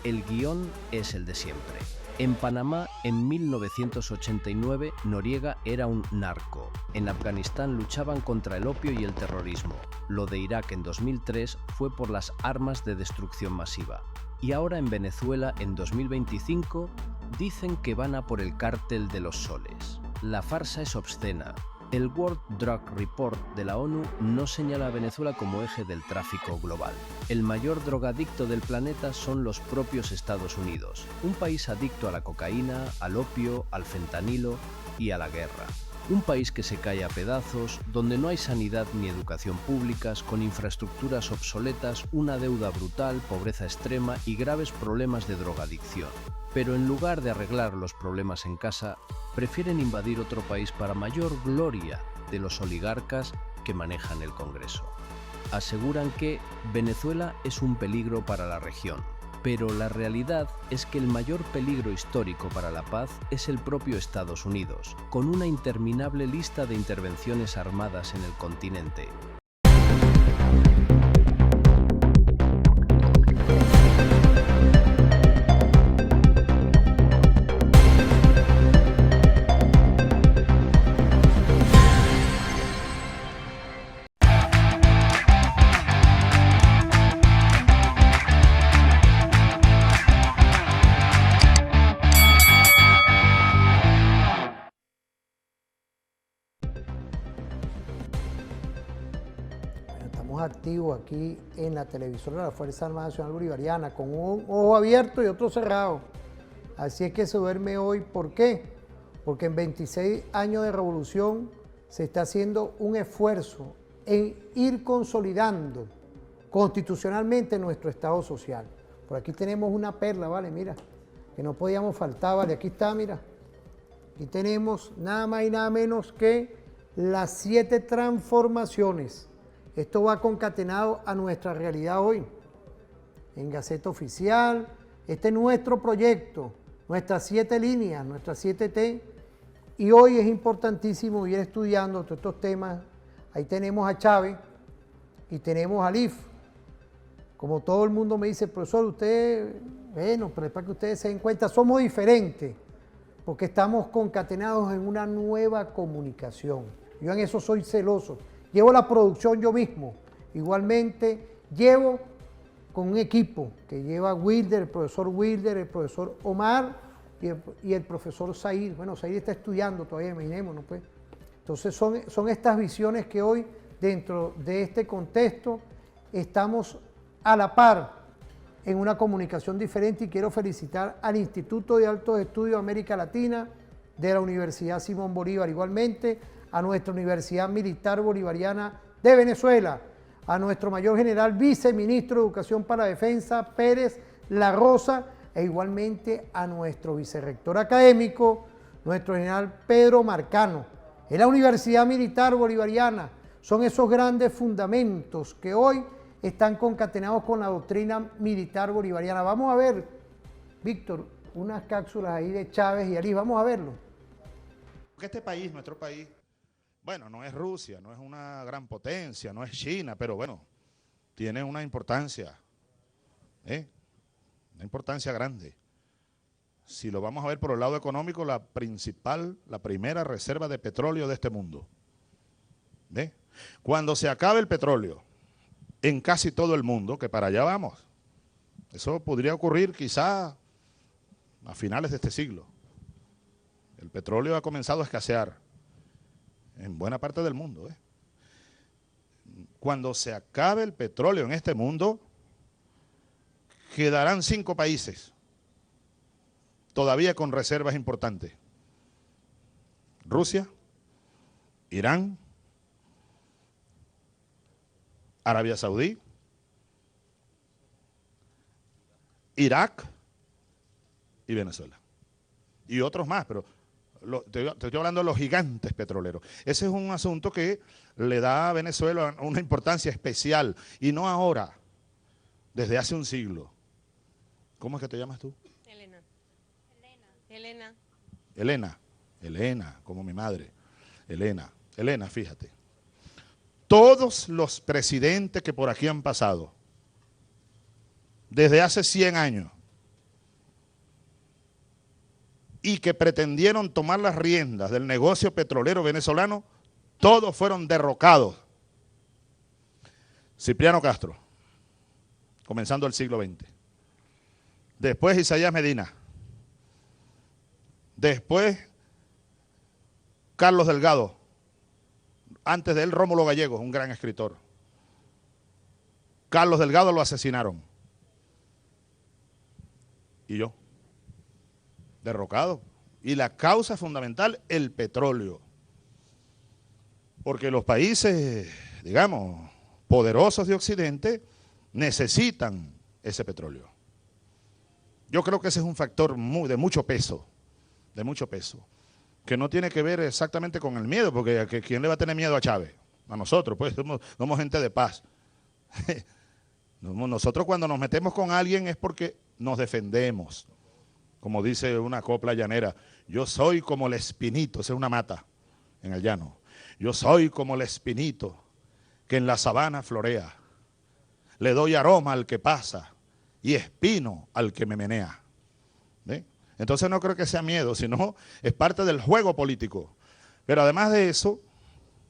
El guión es el de siempre. En Panamá, en 1989, Noriega era un narco. En Afganistán luchaban contra el opio y el terrorismo. Lo de Irak en 2003 fue por las armas de destrucción masiva. Y ahora en Venezuela, en 2025, dicen que van a por el cártel de los soles. La farsa es obscena. El World Drug Report de la ONU no señala a Venezuela como eje del tráfico global. El mayor drogadicto del planeta son los propios Estados Unidos, un país adicto a la cocaína, al opio, al fentanilo y a la guerra. Un país que se cae a pedazos, donde no hay sanidad ni educación públicas, con infraestructuras obsoletas, una deuda brutal, pobreza extrema y graves problemas de drogadicción. Pero en lugar de arreglar los problemas en casa, prefieren invadir otro país para mayor gloria de los oligarcas que manejan el Congreso. Aseguran que Venezuela es un peligro para la región, pero la realidad es que el mayor peligro histórico para la paz es el propio Estados Unidos, con una interminable lista de intervenciones armadas en el continente. Activo aquí en la televisora de la Fuerza Armada Nacional Bolivariana, con un ojo abierto y otro cerrado. Así es que se duerme hoy. ¿Por qué? Porque en 26 años de revolución se está haciendo un esfuerzo en ir consolidando constitucionalmente nuestro Estado social. Por aquí tenemos una perla, ¿vale? Mira, que no podíamos faltar, ¿vale? Aquí está, mira. Aquí tenemos nada más y nada menos que las 7 transformaciones. Esto va concatenado a nuestra realidad hoy. En Gaceta Oficial, este es nuestro proyecto, nuestras 7 líneas, nuestras 7T. Y hoy es importantísimo ir estudiando todos estos temas. Ahí tenemos a Chávez y tenemos a Lif. Como todo el mundo me dice, profesor, usted, bueno, pero es para que ustedes se den cuenta, somos diferentes, porque estamos concatenados en una nueva comunicación. Yo en eso soy celoso. Llevo la producción yo mismo. Igualmente, llevo con un equipo que lleva Wilder, el profesor Wilder, el profesor Omar y el profesor Zair. Bueno, Zair está estudiando todavía, imaginémonos, pues. Entonces, son estas visiones que hoy, dentro de este contexto, estamos a la par en una comunicación diferente, y quiero felicitar al Instituto de Altos Estudios de América Latina de la Universidad Simón Bolívar, igualmente a nuestra Universidad Militar Bolivariana de Venezuela, a nuestro mayor general viceministro de Educación para la Defensa, Pérez La Rosa, e igualmente a nuestro vicerrector académico, nuestro general Pedro Marcano. En la Universidad Militar Bolivariana son esos grandes fundamentos que hoy están concatenados con la doctrina militar bolivariana. Vamos a ver, Víctor, unas cápsulas ahí de Chávez y Alí, vamos a verlo. Porque este país, nuestro país, bueno, no es Rusia, no es una gran potencia, no es China, pero bueno, tiene una importancia, una importancia grande. Si lo vamos a ver por el lado económico, la primera reserva de petróleo de este mundo. Cuando se acabe el petróleo en casi todo el mundo, que para allá vamos, eso podría ocurrir quizá a finales de este siglo. El petróleo ha comenzado a escasear en buena parte del mundo. Cuando se acabe el petróleo en este mundo, quedarán 5 países todavía con reservas importantes. Rusia, Irán, Arabia Saudí, Irak y Venezuela. Y otros más, pero te estoy hablando de los gigantes petroleros. Ese es un asunto que le da a Venezuela una importancia especial, y no ahora, desde hace un siglo. ¿Cómo es que te llamas tú? Elena. Elena, como mi madre. Elena, fíjate. Todos los presidentes que por aquí han pasado, desde hace 100 años, y que pretendieron tomar las riendas del negocio petrolero venezolano, todos fueron derrocados. Cipriano Castro, comenzando el siglo XX. Después Isaías Medina. Después Carlos Delgado. Antes de él Rómulo Gallegos, un gran escritor. Carlos Delgado lo asesinaron. Y yo, derrocado. Y la causa fundamental, el petróleo. Porque los países, digamos, poderosos de Occidente necesitan ese petróleo. Yo creo que ese es un factor de mucho peso, que no tiene que ver exactamente con el miedo, porque ¿quién le va a tener miedo a Chávez? A nosotros, pues somos gente de paz. Nosotros cuando nos metemos con alguien es porque nos defendemos. Como dice una copla llanera, yo soy como el espinito, esa es una mata en el llano. Yo soy como el espinito que en la sabana florea. Le doy aroma al que pasa y espino al que me menea. ¿Ve? Entonces no creo que sea miedo, sino es parte del juego político. Pero además de eso,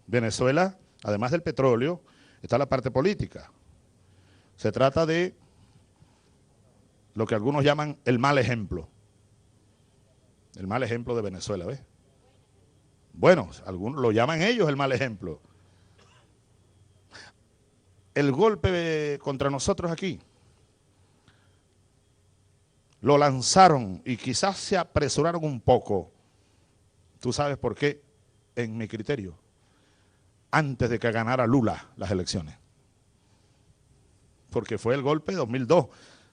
Venezuela, además del petróleo, está la parte política. Se trata de lo que algunos llaman el mal ejemplo. El mal ejemplo de Venezuela, ¿ves? Bueno, algunos lo llaman ellos el mal ejemplo. El golpe contra nosotros aquí lo lanzaron y quizás se apresuraron un poco. ¿Tú sabes por qué? En mi criterio, antes de que ganara Lula las elecciones. Porque fue el golpe de 2002,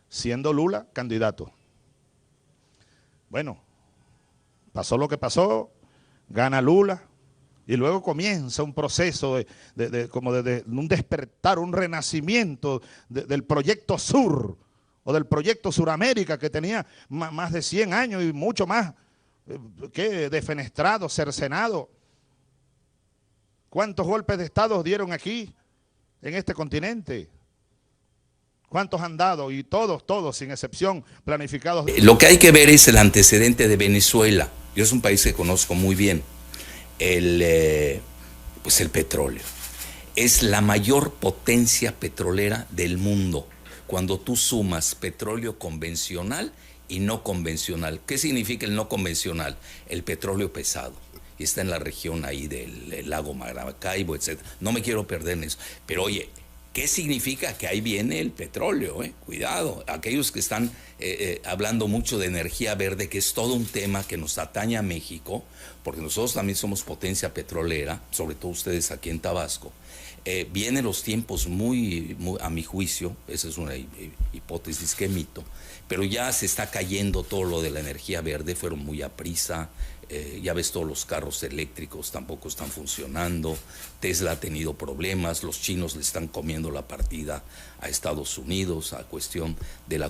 siendo Lula candidato. Bueno, pasó lo que pasó, gana Lula y luego comienza un proceso de un despertar, un renacimiento del proyecto Sur o del proyecto Suramérica, que tenía más de 100 años y mucho más defenestrado, cercenado. ¿Cuántos golpes de Estado dieron aquí en este continente? ¿Cuántos han dado? Y todos, sin excepción, planificados. Lo que hay que ver es el antecedente de Venezuela. Yo es un país que conozco muy bien. Pues el petróleo. Es la mayor potencia petrolera del mundo. Cuando tú sumas petróleo convencional y no convencional. ¿Qué significa el no convencional? El petróleo pesado. Y está en la región ahí del lago Maracaibo, etc. No me quiero perder en eso. Pero oye, ¿qué significa? Que ahí viene el petróleo, cuidado. Aquellos que están hablando mucho de energía verde, que es todo un tema que nos atañe a México, porque nosotros también somos potencia petrolera, sobre todo ustedes aquí en Tabasco. Vienen los tiempos muy, a mi juicio, esa es una hipótesis que emito, pero ya se está cayendo todo lo de la energía verde, fueron muy a prisa. Ya ves, todos los carros eléctricos tampoco están funcionando. Tesla ha tenido problemas, los chinos le están comiendo la partida a Estados Unidos, la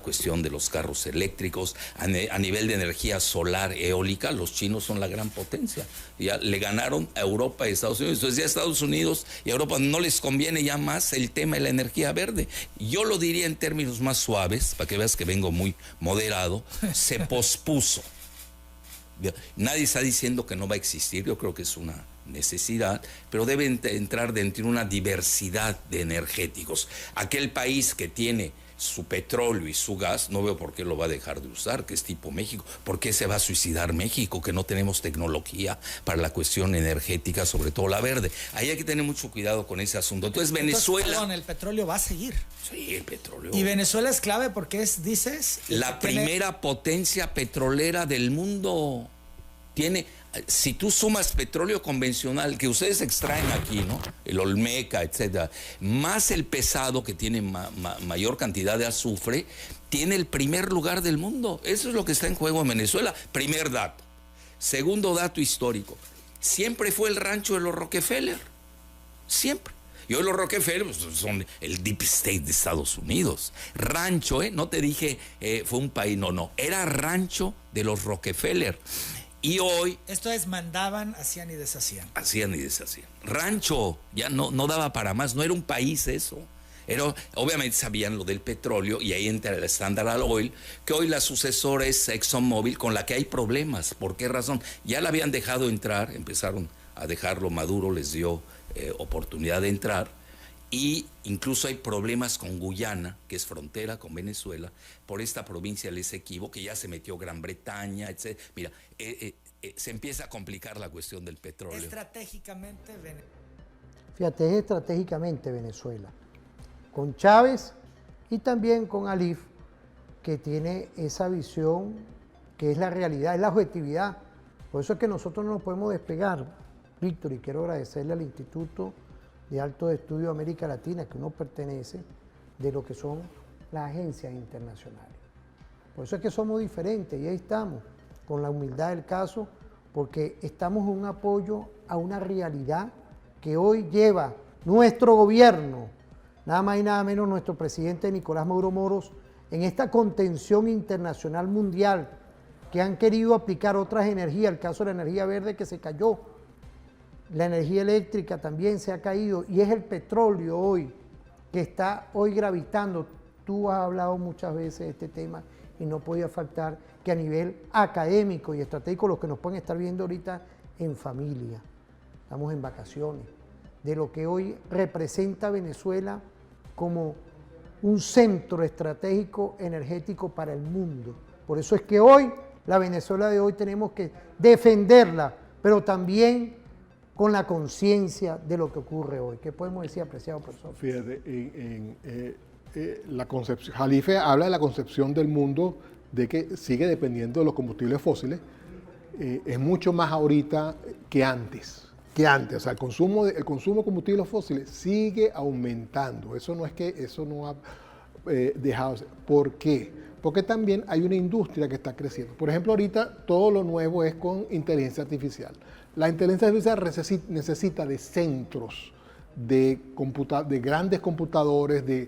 cuestión de los carros eléctricos. A nivel de energía solar, eólica, los chinos son la gran potencia. Ya le ganaron a Europa y Estados Unidos. Entonces ya a Estados Unidos y a Europa no les conviene ya más el tema de la energía verde. Yo lo diría en términos más suaves, para que veas que vengo muy moderado, se pospuso. Nadie está diciendo que no va a existir, yo creo que es una necesidad, pero debe entrar dentro de una diversidad de energéticos. Aquel país que tiene su petróleo y su gas, no veo por qué lo va a dejar de usar, que es tipo México. ¿Por qué se va a suicidar México? Que no tenemos tecnología para la cuestión energética, sobre todo la verde. Ahí hay que tener mucho cuidado con ese asunto. Entonces Venezuela... el petróleo va a seguir. Sí, el petróleo. Y Venezuela es clave porque es, dices... La primera potencia petrolera del mundo. Tiene, si tú sumas petróleo convencional, que ustedes extraen aquí, ¿no? El Olmeca, etcétera, más el pesado, que tiene mayor cantidad de azufre, tiene el primer lugar del mundo. Eso es lo que está en juego en Venezuela. Primer dato. Segundo dato histórico. Siempre fue el rancho de los Rockefeller. Siempre. Y hoy los Rockefeller pues, son el deep state de Estados Unidos. Rancho, no te dije fue un país, no, era rancho de los Rockefeller. Y hoy... Esto es, mandaban, hacían y deshacían. Hacían y deshacían. Rancho, ya no daba para más, no era un país eso. Obviamente sabían lo del petróleo y ahí entra el Standard Oil, que hoy la sucesora es ExxonMobil, con la que hay problemas. ¿Por qué razón? Ya la habían dejado entrar, empezaron a dejarlo, Maduro les dio oportunidad de entrar, y incluso hay problemas con Guyana, que es frontera con Venezuela, por esta provincia del Esequibo, que ya se metió Gran Bretaña, etc. Mira, se empieza a complicar la cuestión del petróleo. Estratégicamente, Fíjate, es estratégicamente Venezuela, con Chávez y también con Alif, que tiene esa visión que es la realidad, es la objetividad. Por eso es que nosotros no nos podemos despegar, Víctor, y quiero agradecerle al Instituto de Altos Estudios de América Latina, que uno pertenece, de lo que son las agencias internacionales. Por eso es que somos diferentes y ahí estamos, con la humildad del caso, porque estamos en un apoyo a una realidad que hoy lleva nuestro gobierno, nada más y nada menos nuestro presidente Nicolás Maduro Moros, en esta contención internacional mundial que han querido aplicar otras energías, el caso de la energía verde que se cayó, la energía eléctrica también se ha caído y es el petróleo hoy que está hoy gravitando. Tú has hablado muchas veces de este tema y no podía faltar que a nivel académico y estratégico, los que nos pueden estar viendo ahorita en familia, estamos en vacaciones, de lo que hoy representa Venezuela como un centro estratégico energético para el mundo. Por eso es que hoy, la Venezuela de hoy tenemos que defenderla, pero también con la conciencia de lo que ocurre hoy. ¿Qué podemos decir, apreciado profesor? Fíjate, la concepción, Jalife habla de la concepción del mundo de que sigue dependiendo de los combustibles fósiles. Es mucho más ahorita que antes. O sea, el consumo de combustibles fósiles sigue aumentando. Eso no ha dejado de ser. ¿Por qué? Porque también hay una industria que está creciendo. Por ejemplo, ahorita todo lo nuevo es con inteligencia artificial. La inteligencia artificial necesita de centros de grandes computadores, de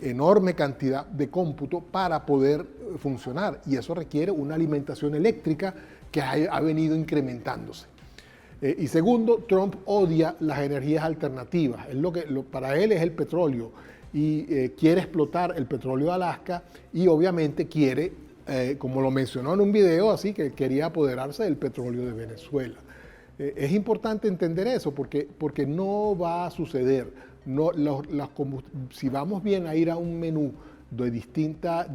enorme cantidad de cómputo para poder funcionar. Y eso requiere una alimentación eléctrica que ha venido incrementándose. Y segundo, Trump odia las energías alternativas. Para él es el petróleo y quiere explotar el petróleo de Alaska y obviamente quiere, como lo mencionó en un video, así que quería apoderarse del petróleo de Venezuela. Es importante entender eso porque no va a suceder. Si vamos bien a ir a un menú de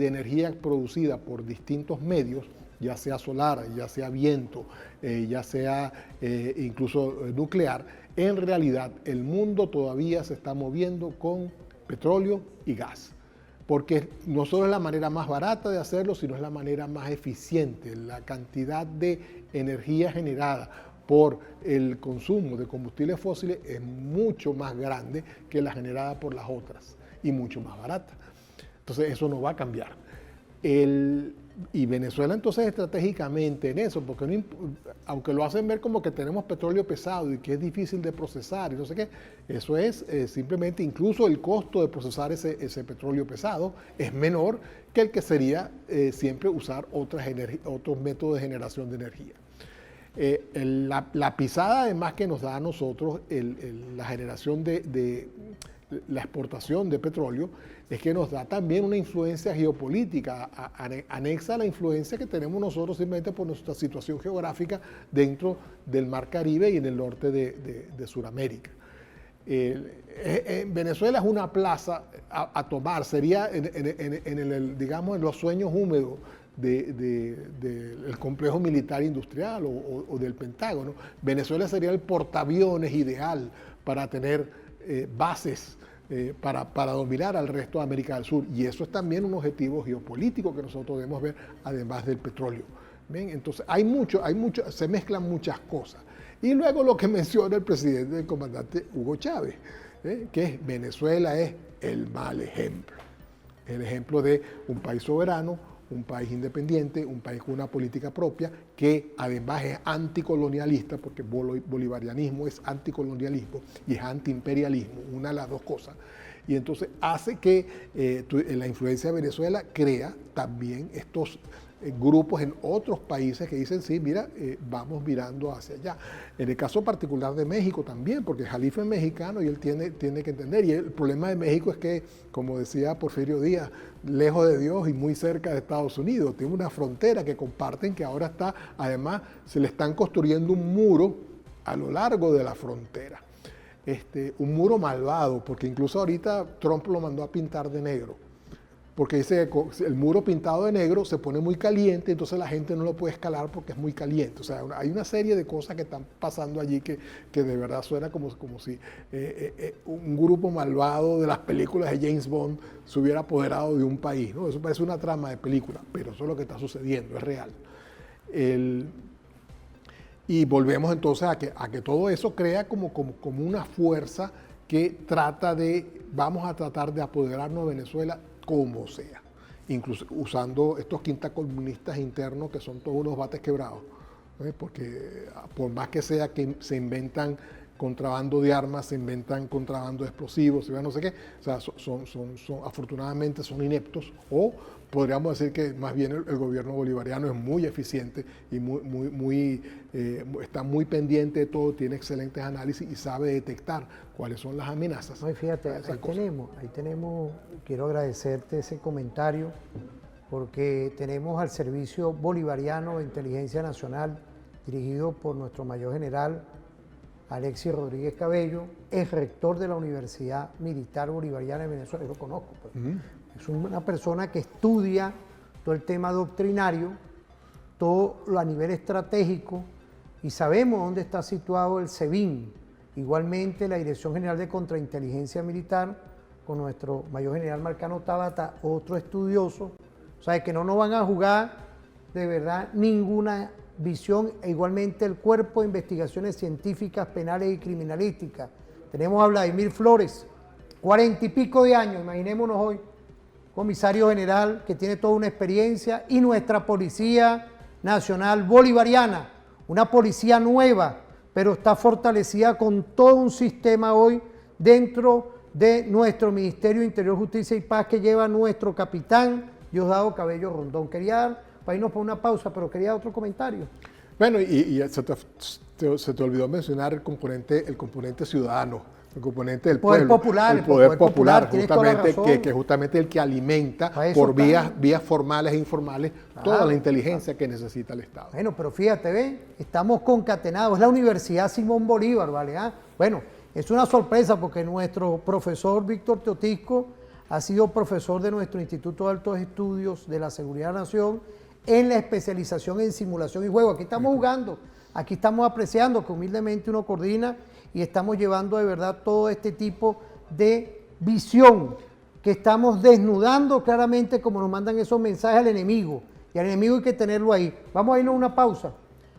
energía producida por distintos medios, ya sea solar, ya sea viento, ya sea incluso nuclear, en realidad el mundo todavía se está moviendo con petróleo y gas. Porque no solo es la manera más barata de hacerlo, sino es la manera más eficiente. La cantidad de energía generada por el consumo de combustibles fósiles es mucho más grande que la generada por las otras y mucho más barata. Entonces eso no va a cambiar. Y Venezuela entonces estratégicamente en eso, porque aunque lo hacen ver como que tenemos petróleo pesado y que es difícil de procesar y no sé qué, eso es simplemente incluso el costo de procesar ese petróleo pesado es menor que el que sería siempre usar otros métodos de generación de energía. La pisada además que nos da a nosotros la generación la exportación de petróleo es que nos da también una influencia geopolítica, anexa a la influencia que tenemos nosotros simplemente por nuestra situación geográfica dentro del Mar Caribe y en el norte de Sudamérica. Venezuela es una plaza a tomar, sería digamos, en los sueños húmedos del complejo militar industrial o del Pentágono. Venezuela sería el portaaviones ideal para tener bases para dominar al resto de América del Sur. Y eso es también un objetivo geopolítico que nosotros debemos ver, además del petróleo. ¿Bien? Entonces, se mezclan muchas cosas. Y luego lo que menciona el presidente, el comandante Hugo Chávez, que Venezuela es el mal ejemplo. El ejemplo de un país soberano, un país independiente, un país con una política propia, que además es anticolonialista, porque bolivarianismo es anticolonialismo y es antiimperialismo, una de las dos cosas. Y entonces hace que la influencia de Venezuela crea también estos grupos en otros países que dicen, sí, mira, vamos mirando hacia allá. En el caso particular de México también, porque Jalife es mexicano y él tiene que entender. Y el problema de México es que, como decía Porfirio Díaz, lejos de Dios y muy cerca de Estados Unidos. Tiene una frontera que comparten, que ahora está, además, se le están construyendo un muro a lo largo de la frontera. Un muro malvado, porque incluso ahorita Trump lo mandó a pintar de negro. Porque dice que el muro pintado de negro se pone muy caliente, entonces la gente no lo puede escalar porque es muy caliente. O sea, hay una serie de cosas que están pasando allí que de verdad suena como si un grupo malvado de las películas de James Bond se hubiera apoderado de un país, ¿no? Eso parece una trama de película, pero eso es lo que está sucediendo, es real. Y volvemos entonces a que todo eso crea como una fuerza que vamos a tratar de apoderarnos de Venezuela como sea, incluso usando estos quintacolumnistas internos que son todos unos bates quebrados, ¿eh? Porque por más que sea que se inventan contrabando de armas, se inventan contrabando de explosivos, no sé qué, o sea, afortunadamente son ineptos, o podríamos decir que más bien el gobierno bolivariano es muy eficiente y está muy pendiente de todo, tiene excelentes análisis y sabe detectar cuáles son las amenazas. No, y fíjate, ahí tenemos, quiero agradecerte ese comentario, porque tenemos al Servicio Bolivariano de Inteligencia Nacional, dirigido por nuestro mayor general Alexis Rodríguez Cabello, es rector de la Universidad Militar Bolivariana de Venezuela, yo lo conozco, pues. Es una persona que estudia todo el tema doctrinario, todo lo a nivel estratégico, y sabemos dónde está situado el SEBIN. Igualmente la Dirección General de Contrainteligencia Militar, con nuestro mayor general Marcano Tabata, otro estudioso, o sea, que no nos van a jugar de verdad ninguna visión, e igualmente el Cuerpo de Investigaciones Científicas, Penales y Criminalísticas. Tenemos a Vladimir Flores, 40 y pico de años, imaginémonos hoy, comisario general que tiene toda una experiencia, y nuestra Policía Nacional Bolivariana, una policía nueva, pero está fortalecida con todo un sistema hoy dentro de nuestro Ministerio de Interior, Justicia y Paz que lleva nuestro capitán Diosdado Cabello Rondón. Quería irnos por una pausa, pero quería otro comentario. Bueno, y se te olvidó mencionar el componente ciudadano, el componente del pueblo, el poder popular, justamente, que es justamente el que alimenta por vías formales e informales toda la inteligencia que necesita el Estado. Bueno, pero fíjate, ¿ven? Estamos concatenados, es la Universidad Simón Bolívar, ¿vale? Bueno, es una sorpresa porque nuestro profesor Víctor Teotisco ha sido profesor de nuestro Instituto de Altos Estudios de la Seguridad de la Nación en la especialización en simulación y juego. Aquí estamos jugando, aquí estamos apreciando que humildemente uno coordina y estamos llevando de verdad todo este tipo de visión que estamos desnudando claramente como nos mandan esos mensajes al enemigo. Y al enemigo hay que tenerlo ahí. Vamos a irnos a una pausa.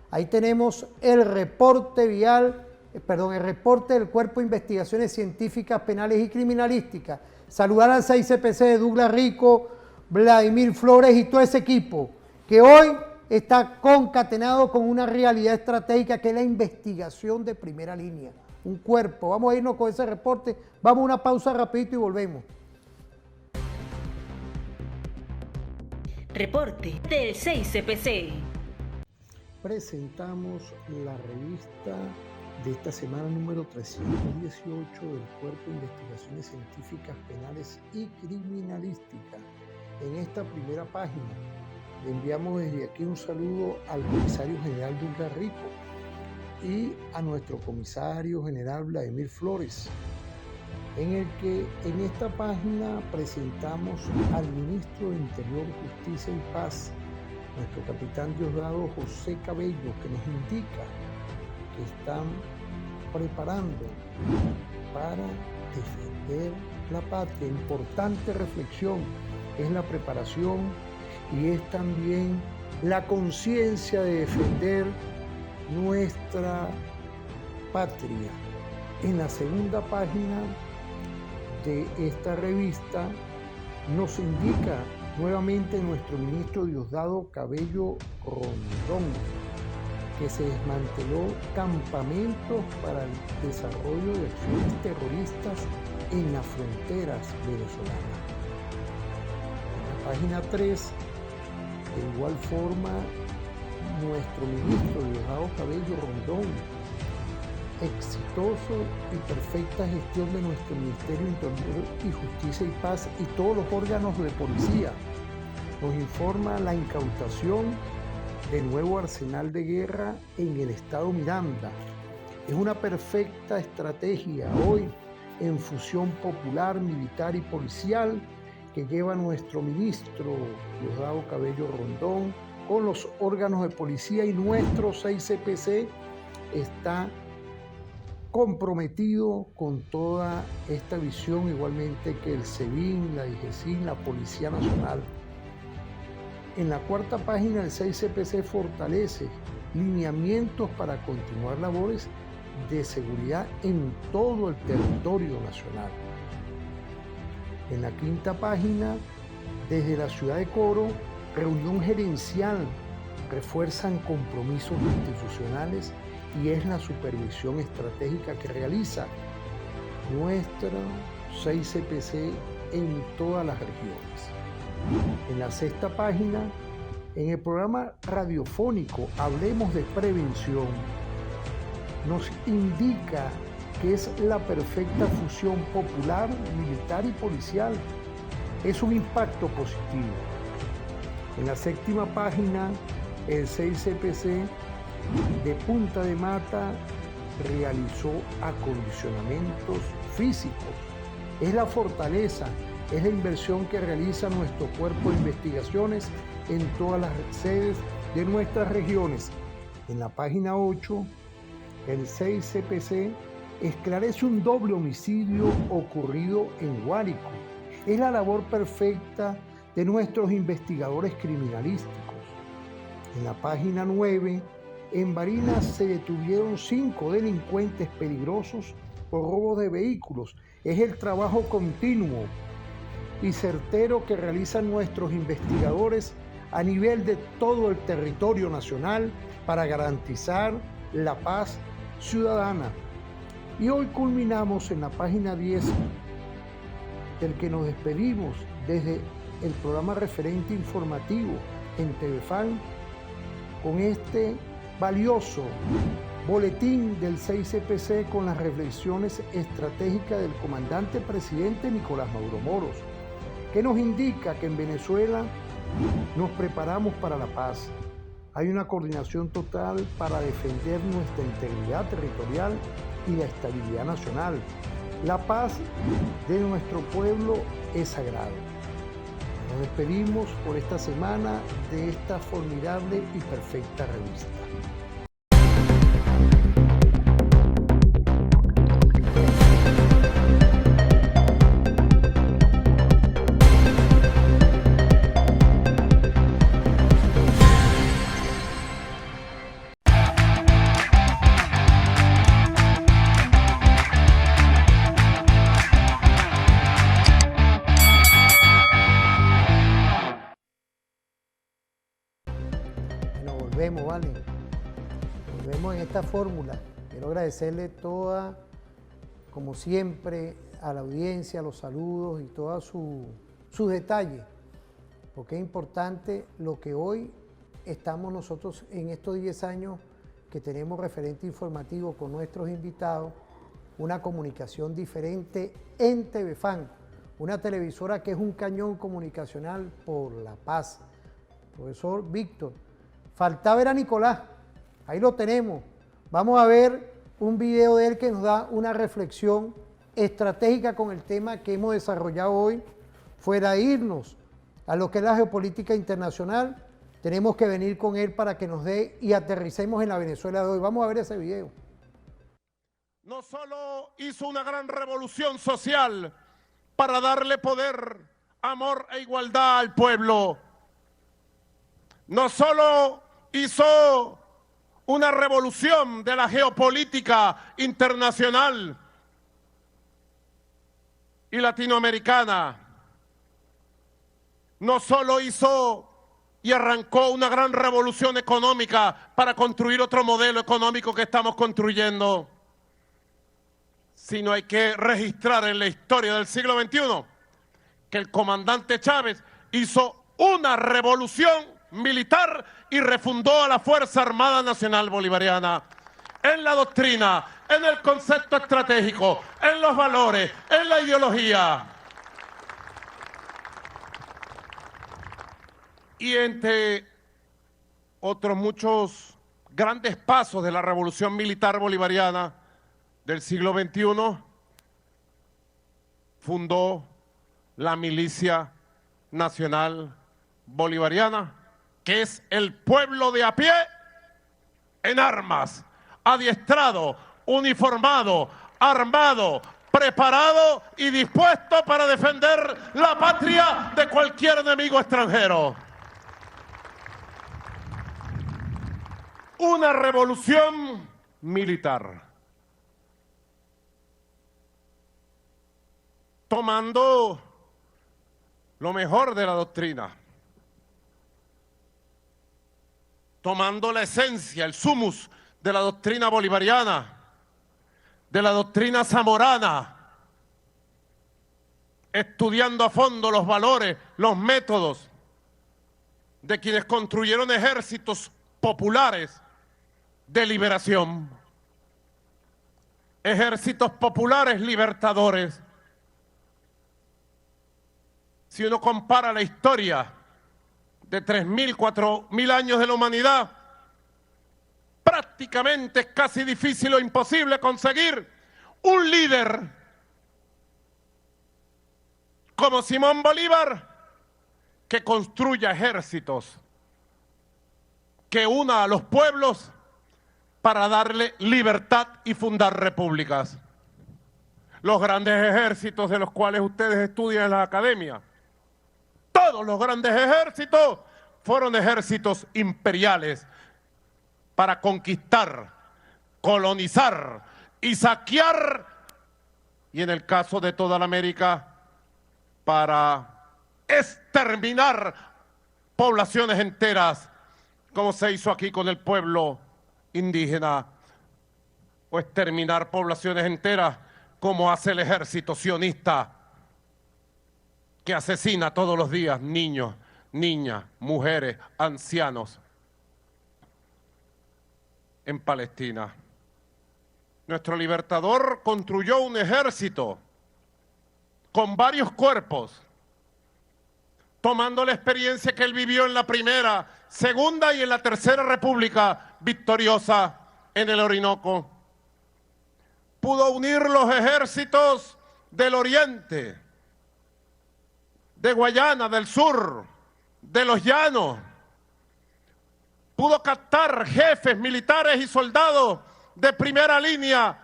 Ahí tenemos el reporte el reporte del Cuerpo de Investigaciones Científicas, Penales y Criminalísticas. Saludar al 6CPC de Douglas Rico, Vladimir Flores y todo ese equipo que hoy está concatenado con una realidad estratégica que es la investigación de primera línea. Un cuerpo. Vamos a irnos con ese reporte. Vamos a una pausa rapidito y volvemos. Reporte del 6CPC. Presentamos la revista de esta semana número 318 del Cuerpo de Investigaciones Científicas, Penales y Criminalísticas. En esta primera página le enviamos desde aquí un saludo al comisario general Douglas Rico y a nuestro comisario general Vladimir Flores, en el que en esta página presentamos al ministro de Interior, Justicia y Paz, nuestro capitán Diosdado José Cabello, que nos indica que están preparando para defender la patria. Importante reflexión es la preparación y es también la conciencia de defender nuestra patria. En la segunda página de esta revista nos indica nuevamente nuestro ministro Diosdado Cabello Rondón, que se desmanteló campamentos para el desarrollo de acciones terroristas en las fronteras venezolanas. En la página 3, de igual forma, nuestro ministro Diosdado Cabello Rondón, exitoso y perfecta gestión de nuestro Ministerio de Interior y Justicia y Paz y todos los órganos de policía, nos informa la incautación del nuevo arsenal de guerra en el estado Miranda. Es una perfecta estrategia hoy en fusión popular, militar y policial que lleva nuestro ministro Diosdado Cabello Rondón con los órganos de policía, y nuestro 6CPC está comprometido con toda esta visión, igualmente que el SEBIN, la DIGESIN, la Policía Nacional. En la cuarta página, el 6CPC fortalece lineamientos para continuar labores de seguridad en todo el territorio nacional. En la quinta página, desde la ciudad de Coro, reunión gerencial, refuerzan compromisos institucionales y es la supervisión estratégica que realiza nuestro 6CPC en todas las regiones. En la sexta página, en el programa radiofónico Hablemos de Prevención, nos indica que es la perfecta fusión popular, militar y policial. Es un impacto positivo. En la séptima página, el 6CPC de Punta de Mata realizó acondicionamientos físicos. Es la fortaleza, es la inversión que realiza nuestro cuerpo de investigaciones en todas las sedes de nuestras regiones. En la página 8, el 6CPC esclarece un doble homicidio ocurrido en Guárico. Es la labor perfecta de nuestros investigadores criminalísticos. En la página 9, en Barinas se detuvieron 5 delincuentes peligrosos por robo de vehículos. Es el trabajo continuo y certero que realizan nuestros investigadores a nivel de todo el territorio nacional para garantizar la paz ciudadana. Y hoy culminamos en la página 10, del que nos despedimos desde el programa referente informativo en TVFAN, con este valioso boletín del 6CPC con las reflexiones estratégicas del comandante presidente Nicolás Maduro Moros, que nos indica que en Venezuela nos preparamos para la paz. Hay una coordinación total para defender nuestra integridad territorial y la estabilidad nacional. La paz de nuestro pueblo es sagrada. Nos despedimos por esta semana de esta formidable y perfecta revista. Volvemos en esta fórmula. Quiero agradecerle toda, como siempre, a la audiencia, los saludos y todos sus detalles, porque es importante lo que hoy estamos nosotros en estos 10 años que tenemos referente informativo con nuestros invitados, una comunicación diferente en TVFAN, una televisora que es un cañón comunicacional por la paz. Profesor Víctor, faltaba era Nicolás, ahí lo tenemos. Vamos a ver un video de él que nos da una reflexión estratégica con el tema que hemos desarrollado hoy. Fuera de irnos a lo que es la geopolítica internacional, tenemos que venir con él para que nos dé y aterricemos en la Venezuela de hoy. Vamos a ver ese video. No solo hizo una gran revolución social para darle poder, amor e igualdad al pueblo, no solo hizo una revolución de la geopolítica internacional y latinoamericana, no solo hizo y arrancó una gran revolución económica para construir otro modelo económico que estamos construyendo, sino hay que registrar en la historia del siglo XXI que el comandante Chávez hizo una revolución militar y refundó a la Fuerza Armada Nacional Bolivariana en la doctrina, en el concepto estratégico, en los valores, en la ideología. Y entre otros muchos grandes pasos de la revolución militar bolivariana del siglo XXI, fundó la Milicia Nacional Bolivariana, que es el pueblo de a pie en armas, adiestrado, uniformado, armado, preparado y dispuesto para defender la patria de cualquier enemigo extranjero. Una revolución militar, tomando lo mejor de la doctrina, tomando la esencia, el sumus de la doctrina bolivariana, de la doctrina zamorana, estudiando a fondo los valores, los métodos de quienes construyeron ejércitos populares de liberación, ejércitos populares libertadores. Si uno compara la historia de 3.000, 4.000 años de la humanidad, prácticamente es casi difícil o imposible conseguir un líder como Simón Bolívar que construya ejércitos, que una a los pueblos para darle libertad y fundar repúblicas. Los grandes ejércitos de los cuales ustedes estudian en la academia, todos los grandes ejércitos fueron ejércitos imperiales para conquistar, colonizar y saquear, y en el caso de toda la América, para exterminar poblaciones enteras, como se hizo aquí con el pueblo indígena, o exterminar poblaciones enteras, como hace el ejército sionista, que asesina todos los días niños, niñas, mujeres, ancianos en Palestina. Nuestro libertador construyó un ejército con varios cuerpos, tomando la experiencia que él vivió en la Primera, Segunda y en la Tercera República victoriosa en el Orinoco. Pudo unir los ejércitos del Oriente, de Guayana, del sur, de los llanos. Pudo captar jefes militares y soldados de primera línea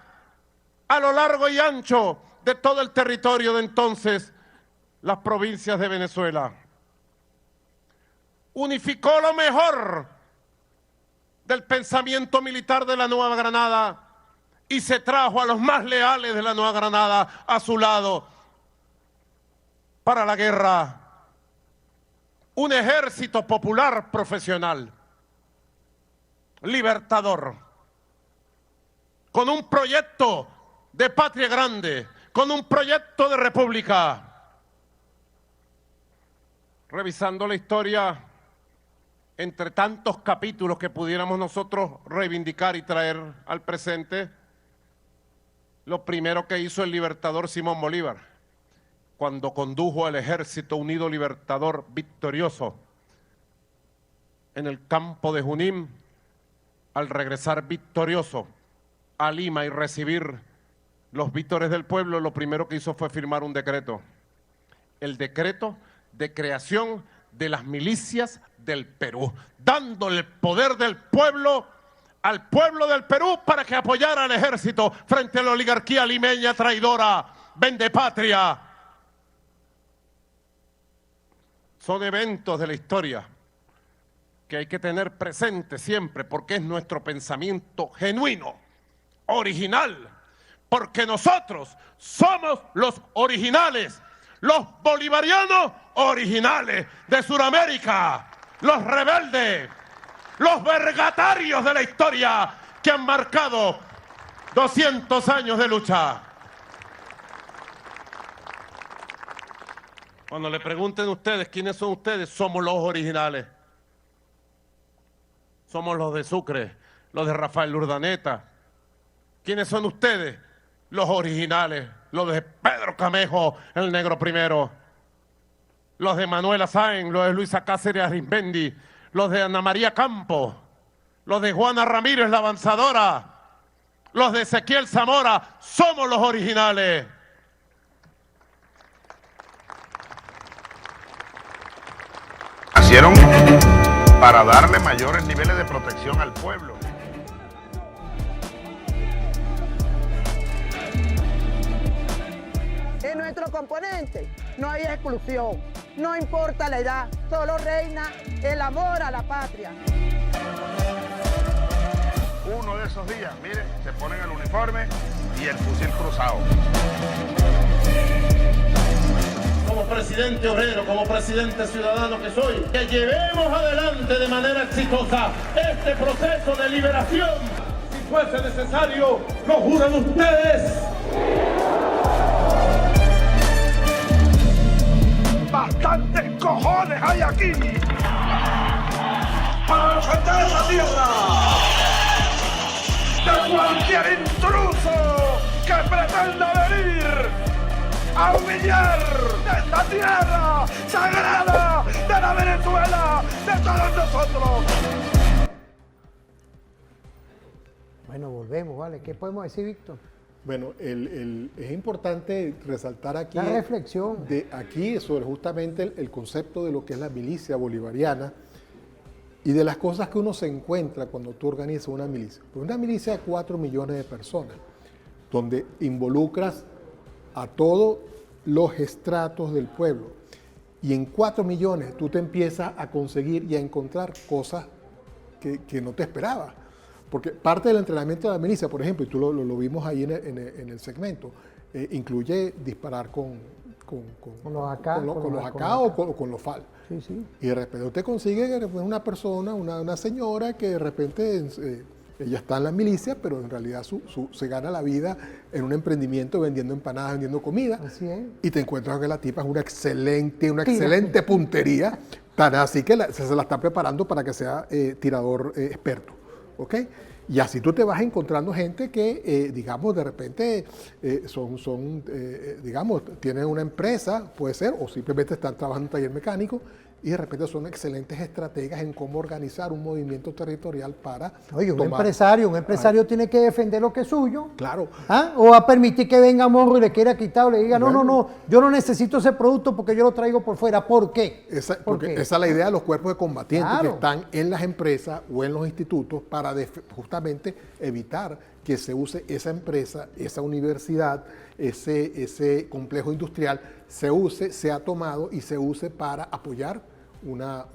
a lo largo y ancho de todo el territorio de entonces, las provincias de Venezuela. Unificó lo mejor del pensamiento militar de la Nueva Granada y se trajo a los más leales de la Nueva Granada a su lado para la guerra. Un ejército popular profesional, libertador, con un proyecto de patria grande, con un proyecto de república. Revisando la historia, entre tantos capítulos que pudiéramos nosotros reivindicar y traer al presente, lo primero que hizo el libertador Simón Bolívar, cuando condujo al Ejército Unido Libertador victorioso en el campo de Junín, al regresar victorioso a Lima y recibir los vítores del pueblo, lo primero que hizo fue firmar un decreto, el decreto de creación de las milicias del Perú, dándole el poder del pueblo al pueblo del Perú para que apoyara al ejército frente a la oligarquía limeña traidora, vendepatria. Son eventos de la historia que hay que tener presente siempre, porque es nuestro pensamiento genuino, original, porque nosotros somos los originales, los bolivarianos originales de Sudamérica, los rebeldes, los vergatarios de la historia que han marcado 200 años de lucha. Cuando le pregunten ustedes quiénes son ustedes, somos los originales. Somos los de Sucre, los de Rafael Urdaneta. ¿Quiénes son ustedes? Los originales, los de Pedro Camejo, el negro primero. Los de Manuela Sáenz, los de Luisa Cáceres Arizmendi, los de Ana María Campos, los de Juana Ramírez, la avanzadora, los de Ezequiel Zamora, somos los originales. Nacieron para darle mayores niveles de protección al pueblo. En nuestro componente no hay exclusión, no importa la edad, solo reina el amor a la patria. Uno de esos días, miren, se ponen el uniforme y el fusil cruzado. Como presidente obrero, como presidente ciudadano que soy, que llevemos adelante de manera exitosa este proceso de liberación. Si fuese necesario, lo juran ustedes. ¡Bastantes cojones hay aquí! ¡Para defender la tierra! ¡De cualquier intruso que pretenda venir a humillar de esta tierra sagrada de la Venezuela, de todos nosotros! Bueno, volvemos, ¿vale? ¿Qué podemos decir, Víctor? Bueno, es importante resaltar aquí, la reflexión aquí sobre justamente el concepto de lo que es la milicia bolivariana y de las cosas que uno se encuentra cuando tú organizas una milicia. Pues una milicia de 4 millones de personas, donde involucras a todos los estratos del pueblo. Y en 4 millones tú te empiezas a conseguir y a encontrar cosas que no te esperabas. Porque parte del entrenamiento de la milicia, por ejemplo, y tú lo vimos ahí en el segmento, incluye disparar con los AK o con los FAL. Sí, sí. Y de repente usted consigue una persona, una señora que de repente ella está en la milicia, pero en realidad se gana la vida en un emprendimiento vendiendo empanadas, vendiendo comida. Así es. Y te encuentras que la tipa es una excelente puntería, tan así que se la está preparando para que sea tirador experto. ¿Ok? Y así tú te vas encontrando gente que, digamos, de repente digamos, tienen una empresa, puede ser, o simplemente están trabajando en un taller mecánico y de repente son excelentes estrategas en cómo organizar un movimiento territorial para Oye, un empresario tiene que defender lo que es suyo. Claro. ¿Ah? O va a permitir que venga Morro y le quiera quitar o le diga, no, yo no necesito ese producto porque yo lo traigo por fuera. ¿Por qué? Porque esa es la idea de los cuerpos de combatientes que Claro. están en las empresas o en los institutos para justamente evitar que se use esa empresa, esa universidad, ese complejo industrial, sea tomado y se use para apoyar una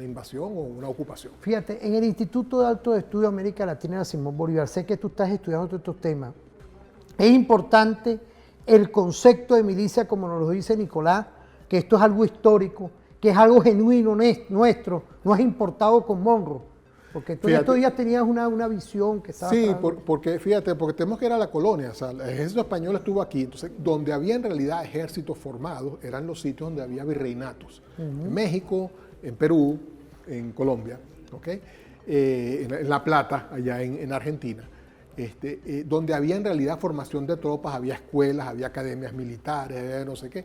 invasión o una ocupación. Fíjate, en el Instituto de Altos Estudios de América Latina de Simón Bolívar, sé que tú estás estudiando todos estos temas. Es importante el concepto de milicia, como nos lo dice Nicolás, que esto es algo histórico, que es algo genuino nuestro, no es importado con Monroe. Porque tú en estos días tenías una visión que estaba... Sí, porque tenemos que ir a la colonia, o sea, el ejército español estuvo aquí, entonces donde había en realidad ejércitos formados eran los sitios donde había virreinatos, en México, en Perú, en Colombia, ¿okay? En La Plata, allá en Argentina, donde había en realidad formación de tropas, había escuelas, había academias militares, había no sé qué,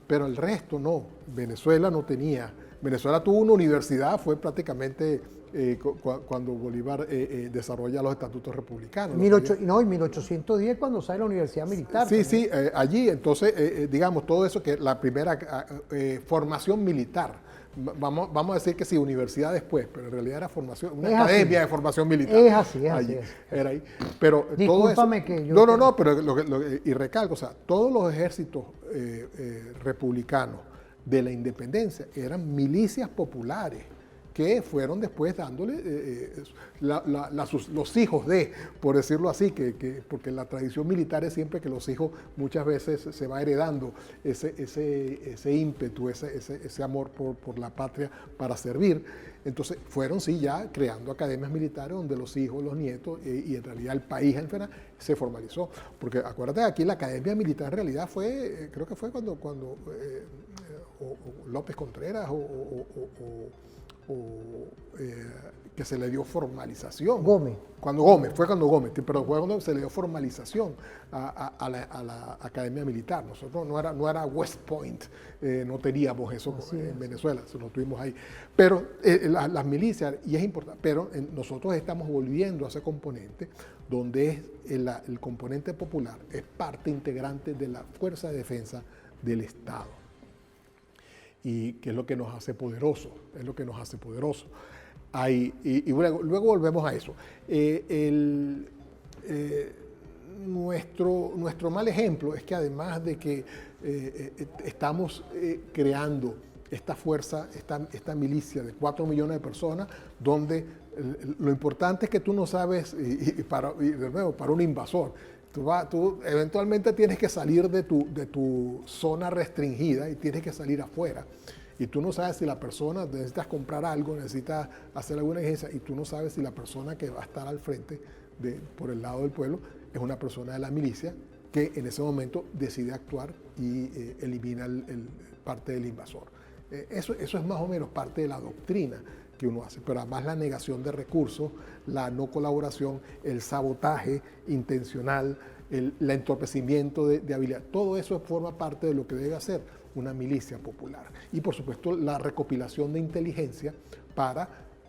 pero el resto no, Venezuela no tenía. Venezuela tuvo una universidad, fue prácticamente cuando Bolívar desarrolla los estatutos republicanos. En 1810 cuando sale la Universidad Militar. Sí, allí, entonces, digamos, todo eso que la primera formación militar, vamos a decir que sí, universidad después, pero en realidad era formación, una academia de formación militar. Es así. Era ahí. Pero discúlpame todo eso, que yo... No, pero y recalco, o sea, todos los ejércitos republicanos de la independencia eran milicias populares que fueron después dándole los hijos de, por decirlo así, porque la tradición militar es siempre que los hijos muchas veces se va heredando ese ímpetu, ese amor por la patria para servir. Entonces fueron sí ya creando academias militares donde los hijos, los nietos y en realidad el país en general se formalizó. Porque acuérdate, aquí la academia militar en realidad fue, creo que fue cuando López Contreras que se le dio formalización. Gómez. Cuando se le dio formalización a la Academia Militar. Nosotros no era West Point, no teníamos eso en Venezuela, eso lo tuvimos ahí. Pero las milicias, y es importante, pero nosotros estamos volviendo a ese componente donde es el componente popular, es parte integrante de la fuerza de defensa del Estado. Y que es lo que nos hace poderosos, y luego volvemos a eso. Nuestro mal ejemplo es que además de que estamos creando esta fuerza, esta milicia de 4 millones de personas, donde lo importante es que tú no sabes, de nuevo, para un invasor, tú eventualmente tienes que salir de tu zona restringida y tienes que salir afuera. Y tú no sabes si la persona, necesitas comprar algo, necesitas hacer alguna exigencia, y tú no sabes si la persona que va a estar al frente, por el lado del pueblo, es una persona de la milicia que en ese momento decide actuar y elimina parte del invasor. Eso es más o menos parte de la doctrina que uno hace, pero además la negación de recursos, la no colaboración, el sabotaje intencional, el entorpecimiento de habilidad, todo eso forma parte de lo que debe hacer una milicia popular. Y por supuesto la recopilación de inteligencia para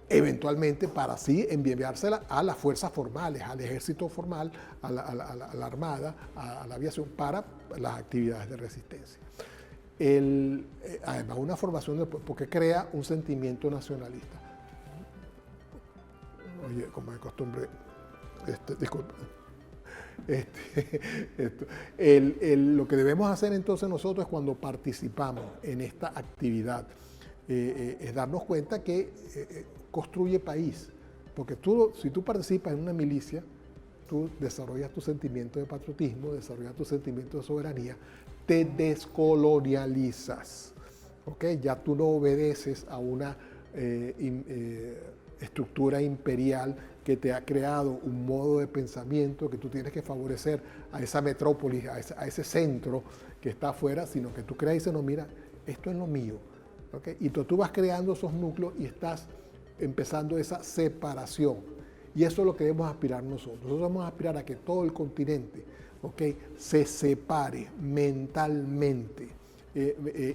eventualmente, para así enviársela a las fuerzas formales, al ejército formal, a la armada, a la aviación, para las actividades de resistencia. Además una formación porque crea un sentimiento nacionalista. Oye, como de costumbre, disculpa. Lo que debemos hacer entonces nosotros cuando participamos en esta actividad es darnos cuenta que construye país, porque si tú participas en una milicia, tú desarrollas tu sentimiento de patriotismo, desarrollas tu sentimiento de soberanía, te descolonializas, ¿okay? Ya tú no obedeces a una estructura imperial que te ha creado un modo de pensamiento que tú tienes que favorecer a esa metrópolis, a ese centro que está afuera, sino que tú creas y dices, no, mira, esto es lo mío. ¿Okay? Y tú vas creando esos núcleos y estás empezando esa separación. Y eso es lo que debemos aspirar nosotros. Nosotros vamos a aspirar a que todo el continente, ¿okay?, se separe mentalmente,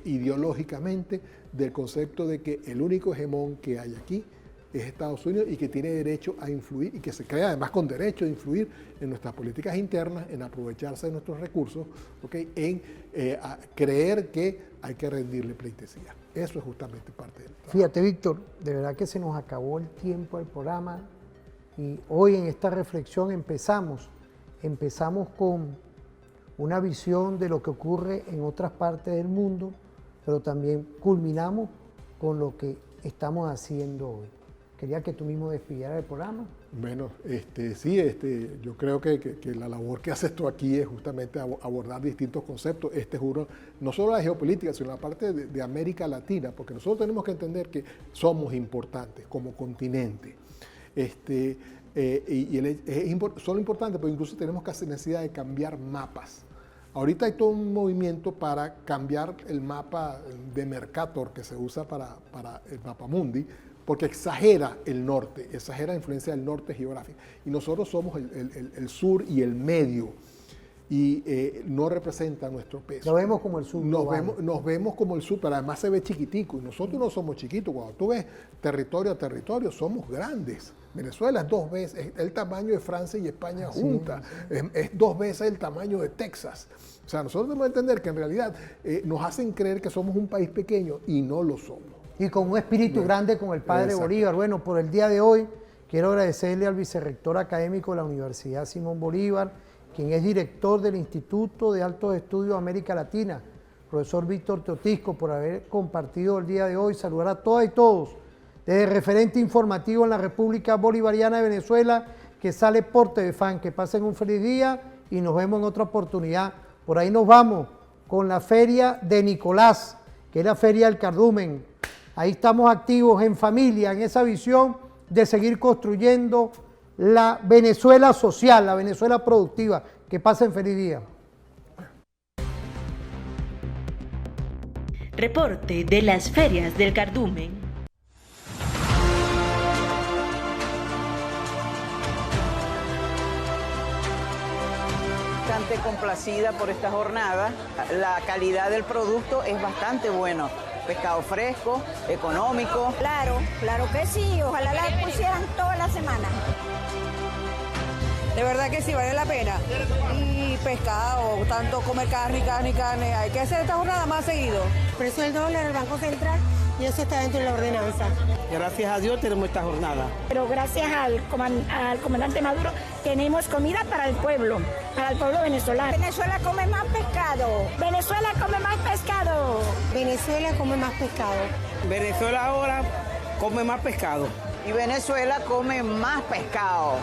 ideológicamente, del concepto de que el único hegemón que hay aquí es Estados Unidos y que tiene derecho a influir y que se crea además con derecho a influir en nuestras políticas internas, en aprovecharse de nuestros recursos, ¿okay?, en creer que hay que rendirle pleitesía. Eso es justamente parte del trabajo. Fíjate, Víctor, de verdad que se nos acabó el tiempo del programa y hoy en esta reflexión empezamos con una visión de lo que ocurre en otras partes del mundo, pero también culminamos con lo que estamos haciendo hoy. Quería que tú mismo despidieras el programa. Bueno, sí, yo creo que la labor que haces tú aquí es justamente abordar distintos conceptos. Juro, no solo la geopolítica, sino la parte de América Latina, porque nosotros tenemos que entender que somos importantes como continente. Son importantes, pero incluso tenemos necesidad de cambiar mapas. Ahorita hay todo un movimiento para cambiar el mapa de Mercator que se usa para el Mapamundi, porque exagera el norte, exagera la influencia del norte geográfica. Y nosotros somos el sur y el medio, y no representa nuestro peso. Lo vemos como el sur. Nos vemos como el sur, pero además se ve chiquitico, y nosotros no somos chiquitos. Cuando tú ves territorio a territorio, somos grandes. Venezuela es 2 veces el tamaño de Francia y España juntas, es 2 veces el tamaño de Texas. O sea, nosotros debemos entender que en realidad nos hacen creer que somos un país pequeño y no lo somos. Y con un espíritu grande como el padre Bolívar. Bueno, por el día de hoy quiero agradecerle al vicerrector académico de la Universidad Simón Bolívar, quien es director del Instituto de Altos Estudios América Latina, profesor Víctor Teotisco, por haber compartido el día de hoy. Saludar a todas y todos desde referente informativo en la República Bolivariana de Venezuela, que sale por Telefan. Que pasen un feliz día y nos vemos en otra oportunidad. Por ahí nos vamos con la feria de Nicolás, que es la feria del cardumen. Ahí estamos activos en familia, en esa visión de seguir construyendo la Venezuela social, la Venezuela productiva. Que pasen feliz día. Reporte de las ferias del cardumen. Bastante complacida por esta jornada. La calidad del producto es bastante bueno. Pescado fresco, económico. Claro, claro que sí. Ojalá la pusieran toda la semana. De verdad que sí, vale la pena. Y pescado, tanto comer carne. Hay que hacer esta jornada más seguido. El precio del dólar, el Banco Central, y eso está dentro de la ordenanza. Gracias a Dios tenemos esta jornada. Pero gracias al comandante Maduro tenemos comida para el pueblo venezolano. Venezuela come más pescado. Venezuela come más pescado. Venezuela come más pescado. Venezuela ahora come más pescado. Y Venezuela come más pescado.